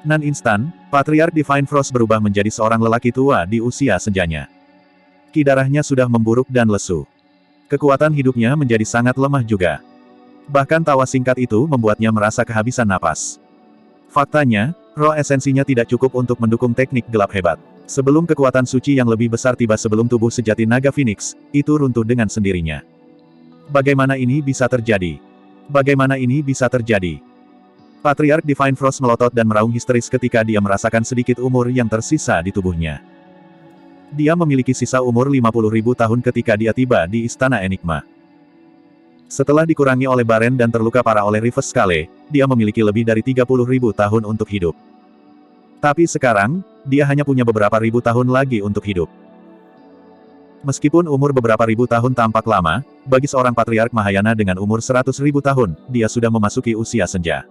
Nan instan, Patriark Divine Frost berubah menjadi seorang lelaki tua di usia senjanya. Ki darahnya sudah memburuk dan lesu. Kekuatan hidupnya menjadi sangat lemah juga. Bahkan tawa singkat itu membuatnya merasa kehabisan napas. Faktanya, roh esensinya tidak cukup untuk mendukung teknik gelap hebat. Sebelum kekuatan suci yang lebih besar tiba sebelum tubuh sejati naga Phoenix, itu runtuh dengan sendirinya. Bagaimana ini bisa terjadi? Bagaimana ini bisa terjadi? Patriark Divine Frost melotot dan meraung histeris ketika dia merasakan sedikit umur yang tersisa di tubuhnya. Dia memiliki sisa umur 50.000 tahun ketika dia tiba di Istana Enigma. Setelah dikurangi oleh Baren dan terluka parah oleh Reverse Scale, dia memiliki lebih dari 30.000 tahun untuk hidup. Tapi sekarang, dia hanya punya beberapa ribu tahun lagi untuk hidup. Meskipun umur beberapa ribu tahun tampak lama, bagi seorang Patriark Mahayana dengan umur 100.000 tahun, dia sudah memasuki usia senja.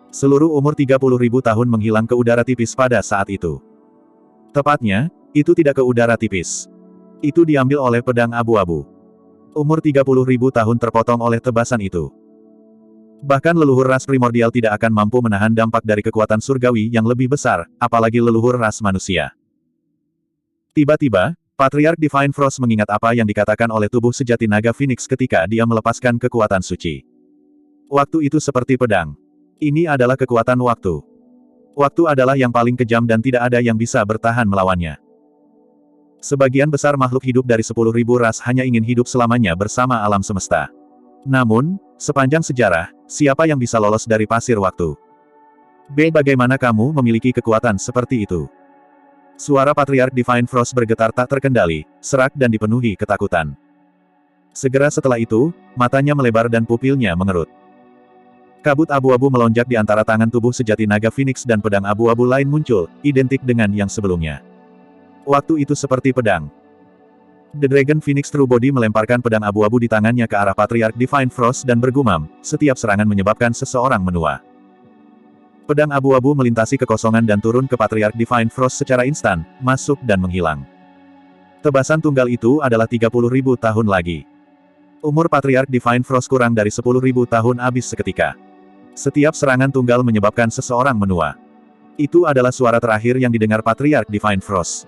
Seluruh umur 30.000 tahun menghilang ke udara tipis pada saat itu. Tepatnya, itu tidak ke udara tipis. Itu diambil oleh pedang abu-abu. Umur 30.000 tahun terpotong oleh tebasan itu. Bahkan leluhur ras primordial tidak akan mampu menahan dampak dari kekuatan surgawi yang lebih besar, apalagi leluhur ras manusia. Tiba-tiba, Patriark Divine Frost mengingat apa yang dikatakan oleh tubuh sejati naga Phoenix ketika dia melepaskan kekuatan suci. Waktu itu seperti pedang. Ini adalah kekuatan waktu. Waktu adalah yang paling kejam dan tidak ada yang bisa bertahan melawannya. Sebagian besar makhluk hidup dari 10.000 ras hanya ingin hidup selamanya bersama alam semesta. Namun, sepanjang sejarah, siapa yang bisa lolos dari pasir waktu? Bagaimana kamu memiliki kekuatan seperti itu? Suara Patriark Divine Frost bergetar tak terkendali, serak dan dipenuhi ketakutan. Segera setelah itu, matanya melebar dan pupilnya mengerut. Kabut abu-abu melonjak di antara tangan tubuh sejati naga Phoenix dan pedang abu-abu lain muncul, identik dengan yang sebelumnya. Waktu itu seperti pedang. The Dragon Phoenix True Body melemparkan pedang abu-abu di tangannya ke arah Patriark Divine Frost dan bergumam, setiap serangan menyebabkan seseorang menua. Pedang abu-abu melintasi kekosongan dan turun ke Patriark Divine Frost secara instan, masuk dan menghilang. Tebasan tunggal itu adalah 30.000 tahun lagi. Umur Patriark Divine Frost kurang dari 10.000 tahun habis seketika. Setiap serangan tunggal menyebabkan seseorang menua. Itu adalah suara terakhir yang didengar Patriark Divine Frost.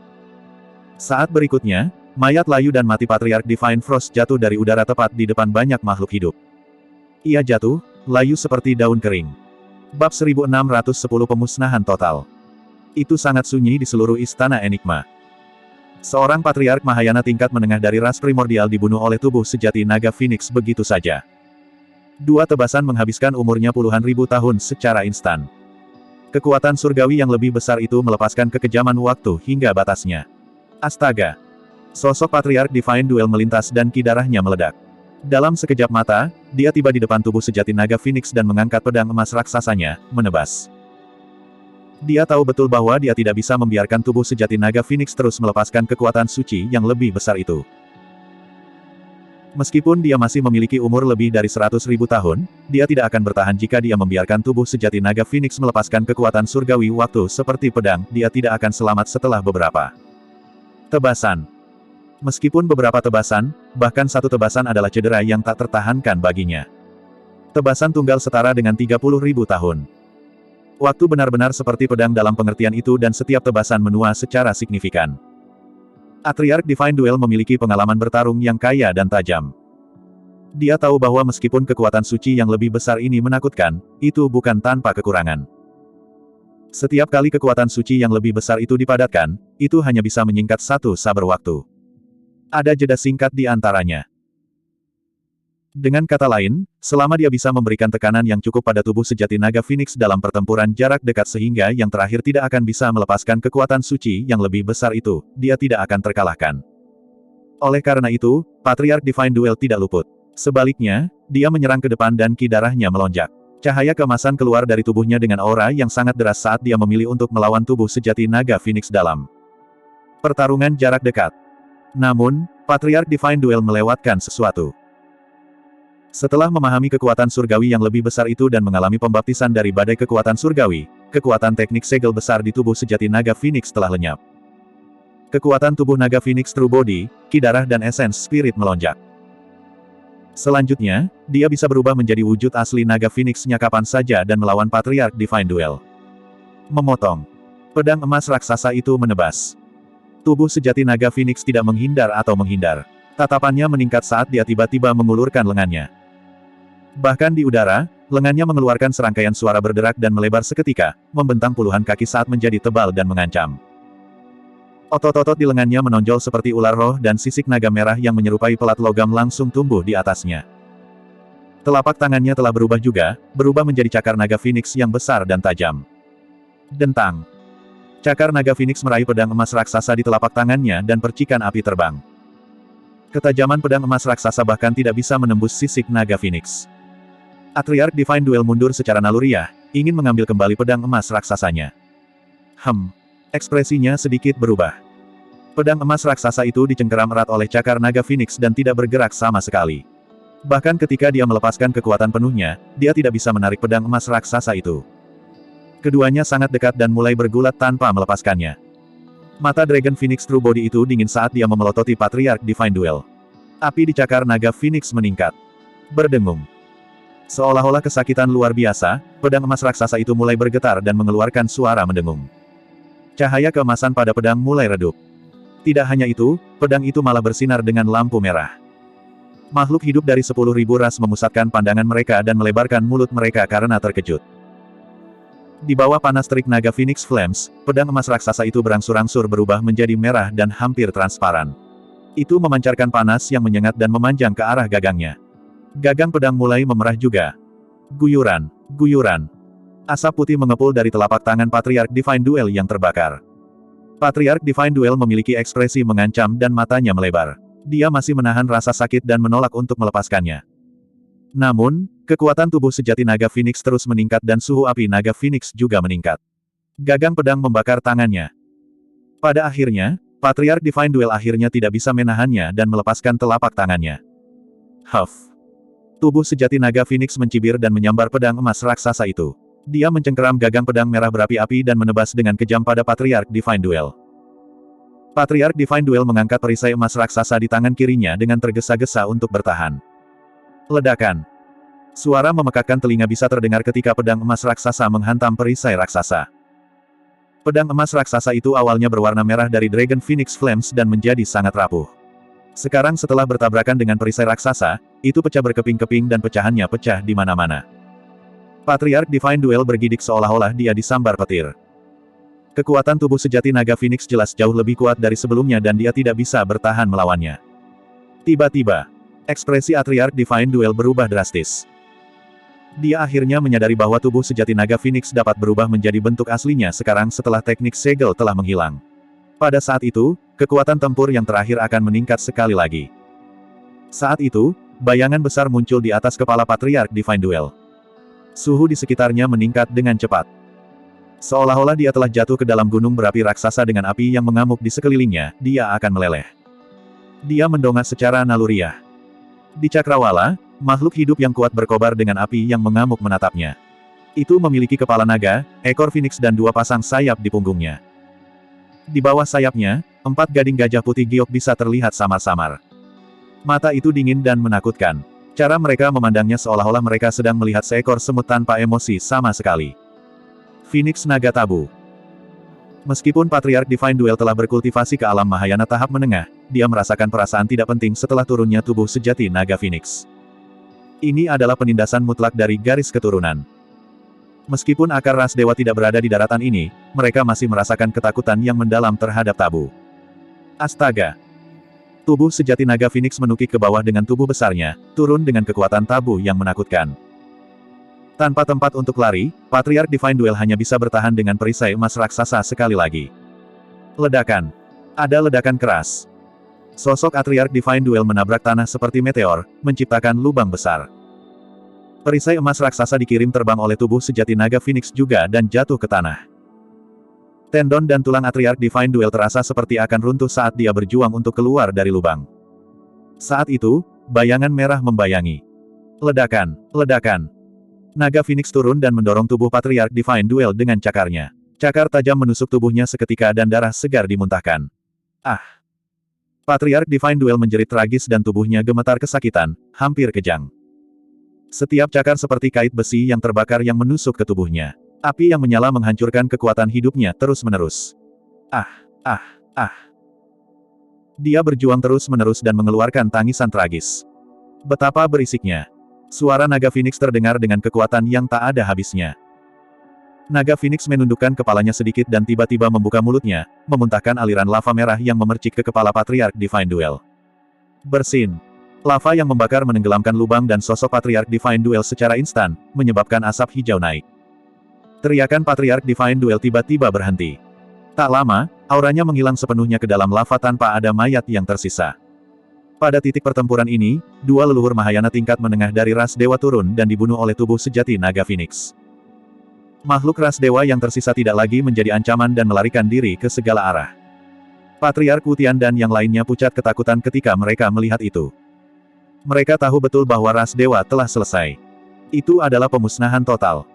Saat berikutnya, mayat layu dan mati Patriark Divine Frost jatuh dari udara tepat di depan banyak makhluk hidup. Ia jatuh, layu seperti daun kering. Bab 1610 Pemusnahan Total. Itu sangat sunyi di seluruh Istana Enigma. Seorang Patriark Mahayana tingkat menengah dari ras primordial dibunuh oleh tubuh sejati naga Phoenix begitu saja. Dua tebasan menghabiskan umurnya puluhan ribu tahun secara instan. Kekuatan surgawi yang lebih besar itu melepaskan kekejaman waktu hingga batasnya. Astaga! Sosok Patriark Divine Duel melintas dan ki darahnya meledak. Dalam sekejap mata, dia tiba di depan tubuh sejati naga Phoenix dan mengangkat pedang emas raksasanya, menebas. Dia tahu betul bahwa dia tidak bisa membiarkan tubuh sejati naga Phoenix terus melepaskan kekuatan suci yang lebih besar itu. Meskipun dia masih memiliki umur lebih dari 100.000 tahun, dia tidak akan bertahan jika dia membiarkan tubuh sejati naga Phoenix melepaskan kekuatan surgawi waktu seperti pedang, dia tidak akan selamat setelah beberapa tebasan. Meskipun beberapa tebasan, bahkan satu tebasan adalah cedera yang tak tertahankan baginya. Tebasan tunggal setara dengan 30.000 tahun. Waktu benar-benar seperti pedang dalam pengertian itu dan setiap tebasan menua secara signifikan. Patriark Divine Duel memiliki pengalaman bertarung yang kaya dan tajam. Dia tahu bahwa meskipun kekuatan suci yang lebih besar ini menakutkan, itu bukan tanpa kekurangan. Setiap kali kekuatan suci yang lebih besar itu dipadatkan, itu hanya bisa menyingkat satu saber waktu. Ada jeda singkat di antaranya. Dengan kata lain, selama dia bisa memberikan tekanan yang cukup pada tubuh sejati naga Phoenix dalam pertempuran jarak dekat sehingga yang terakhir tidak akan bisa melepaskan kekuatan suci yang lebih besar itu, dia tidak akan terkalahkan. Oleh karena itu, Patriark Divine Duel tidak luput. Sebaliknya, dia menyerang ke depan dan ki darahnya melonjak. Cahaya keemasan keluar dari tubuhnya dengan aura yang sangat deras saat dia memilih untuk melawan tubuh sejati naga Phoenix dalam pertarungan jarak dekat. Namun, Patriark Divine Duel melewatkan sesuatu. Setelah memahami kekuatan surgawi yang lebih besar itu dan mengalami pembaptisan dari badai kekuatan surgawi, kekuatan teknik segel besar di tubuh sejati naga Phoenix telah lenyap. Kekuatan tubuh naga Phoenix True Body, ki darah dan esens spirit melonjak. Selanjutnya, dia bisa berubah menjadi wujud asli naga Phoenix-nya kapan saja dan melawan Patriark Divine Duel. Memotong. Pedang emas raksasa itu menebas. Tubuh sejati naga Phoenix tidak menghindar atau menghindar. Tatapannya meningkat saat dia tiba-tiba mengulurkan lengannya. Bahkan di udara, lengannya mengeluarkan serangkaian suara berderak dan melebar seketika, membentang puluhan kaki saat menjadi tebal dan mengancam. Otot-otot di lengannya menonjol seperti ular roh dan sisik naga merah yang menyerupai pelat logam langsung tumbuh di atasnya. Telapak tangannya telah berubah juga, berubah menjadi cakar naga Phoenix yang besar dan tajam. Dentang. Cakar naga Phoenix meraih pedang emas raksasa di telapak tangannya dan percikan api terbang. Ketajaman pedang emas raksasa bahkan tidak bisa menembus sisik naga Phoenix. Atriarch Divine Duel mundur secara naluriah, ingin mengambil kembali pedang emas raksasanya. Ekspresinya sedikit berubah. Pedang emas raksasa itu dicengkeram erat oleh cakar naga Phoenix dan tidak bergerak sama sekali. Bahkan ketika dia melepaskan kekuatan penuhnya, dia tidak bisa menarik pedang emas raksasa itu. Keduanya sangat dekat dan mulai bergulat tanpa melepaskannya. Mata Dragon Phoenix True Body itu dingin saat dia memelototi Patriarch Divine Duel. Api di cakar naga Phoenix meningkat. Berdengung. Seolah-olah kesakitan luar biasa, pedang emas raksasa itu mulai bergetar dan mengeluarkan suara mendengung. Cahaya keemasan pada pedang mulai redup. Tidak hanya itu, pedang itu malah bersinar dengan lampu merah. Makhluk hidup dari 10.000 ras memusatkan pandangan mereka dan melebarkan mulut mereka karena terkejut. Di bawah panas terik naga Phoenix Flames, pedang emas raksasa itu berangsur-angsur berubah menjadi merah dan hampir transparan. Itu memancarkan panas yang menyengat dan memanjang ke arah gagangnya. Gagang pedang mulai memerah juga. Guyuran, guyuran. Asap putih mengepul dari telapak tangan Patriarch Divine Duel yang terbakar. Patriarch Divine Duel memiliki ekspresi mengancam dan matanya melebar. Dia masih menahan rasa sakit dan menolak untuk melepaskannya. Namun, kekuatan tubuh sejati naga Phoenix terus meningkat dan suhu api naga Phoenix juga meningkat. Gagang pedang membakar tangannya. Pada akhirnya, Patriarch Divine Duel akhirnya tidak bisa menahannya dan melepaskan telapak tangannya. Tubuh sejati naga Phoenix mencibir dan menyambar pedang emas raksasa itu. Dia mencengkeram gagang pedang merah berapi-api dan menebas dengan kejam pada Patriarch Divine Duel. Patriarch Divine Duel mengangkat perisai emas raksasa di tangan kirinya dengan tergesa-gesa untuk bertahan. Ledakan. Suara memekakkan telinga bisa terdengar ketika pedang emas raksasa menghantam perisai raksasa. Pedang emas raksasa itu awalnya berwarna merah dari Dragon Phoenix Flames dan menjadi sangat rapuh. Sekarang setelah bertabrakan dengan perisai raksasa, itu pecah berkeping-keping dan pecahannya pecah di mana-mana. Patriarch Divine Duel bergidik seolah-olah dia disambar petir. Kekuatan tubuh sejati naga Phoenix jelas jauh lebih kuat dari sebelumnya dan dia tidak bisa bertahan melawannya. Tiba-tiba, ekspresi Atriarch Divine Duel berubah drastis. Dia akhirnya menyadari bahwa tubuh sejati naga Phoenix dapat berubah menjadi bentuk aslinya sekarang setelah teknik segel telah menghilang. Pada saat itu, kekuatan tempur yang terakhir akan meningkat sekali lagi. Saat itu, bayangan besar muncul di atas kepala Patriarch Divine Duel. Suhu di sekitarnya meningkat dengan cepat. Seolah-olah dia telah jatuh ke dalam gunung berapi raksasa dengan api yang mengamuk di sekelilingnya, dia akan meleleh. Dia mendongak secara naluriah. Di Cakrawala, makhluk hidup yang kuat berkobar dengan api yang mengamuk menatapnya. Itu memiliki kepala naga, ekor Phoenix dan 2 pasang sayap di punggungnya. Di bawah sayapnya, 4 gading gajah putih giok bisa terlihat samar-samar. Mata itu dingin dan menakutkan. Cara mereka memandangnya seolah-olah mereka sedang melihat seekor semut tanpa emosi sama sekali. Phoenix Naga Tabu. Meskipun Patriarch Divine Duel telah berkultivasi ke alam Mahayana tahap menengah, dia merasakan perasaan tidak penting setelah turunnya tubuh sejati naga Phoenix. Ini adalah penindasan mutlak dari garis keturunan. Meskipun akar ras dewa tidak berada di daratan ini, mereka masih merasakan ketakutan yang mendalam terhadap tabu. Astaga! Tubuh sejati naga Phoenix menukik ke bawah dengan tubuh besarnya, turun dengan kekuatan tabu yang menakutkan. Tanpa tempat untuk lari, Patriarch Divine Duel hanya bisa bertahan dengan perisai emas raksasa sekali lagi. Ledakan. Ada ledakan keras. Sosok Atriarch Divine Duel menabrak tanah seperti meteor, menciptakan lubang besar. Perisai emas raksasa dikirim terbang oleh tubuh sejati naga Phoenix juga dan jatuh ke tanah. Tendon dan tulang Atriarch Divine Duel terasa seperti akan runtuh saat dia berjuang untuk keluar dari lubang. Saat itu, bayangan merah membayangi. Ledakan, ledakan. Naga Phoenix turun dan mendorong tubuh Patriarch Divine Duel dengan cakarnya. Cakar tajam menusuk tubuhnya seketika dan darah segar dimuntahkan. Patriarch Divine Duel menjerit tragis dan tubuhnya gemetar kesakitan, hampir kejang. Setiap cakar seperti kait besi yang terbakar yang menusuk ke tubuhnya. Api yang menyala menghancurkan kekuatan hidupnya terus-menerus. Dia berjuang terus-menerus dan mengeluarkan tangisan tragis. Betapa berisiknya. Suara naga Phoenix terdengar dengan kekuatan yang tak ada habisnya. Naga Phoenix menundukkan kepalanya sedikit dan tiba-tiba membuka mulutnya, memuntahkan aliran lava merah yang memercik ke kepala Patriark Divine Duel. Bersin. Lava yang membakar menenggelamkan lubang dan sosok Patriark Divine Duel secara instan, menyebabkan asap hijau naik. Teriakan Patriark Divine Duel tiba-tiba berhenti. Tak lama, auranya menghilang sepenuhnya ke dalam lava tanpa ada mayat yang tersisa. Pada titik pertempuran ini, dua leluhur Mahayana tingkat menengah dari ras dewa turun dan dibunuh oleh tubuh sejati naga Phoenix. Makhluk ras dewa yang tersisa tidak lagi menjadi ancaman dan melarikan diri ke segala arah. Patriark Wu Tian dan yang lainnya pucat ketakutan ketika mereka melihat itu. Mereka tahu betul bahwa ras dewa telah selesai. Itu adalah pemusnahan total.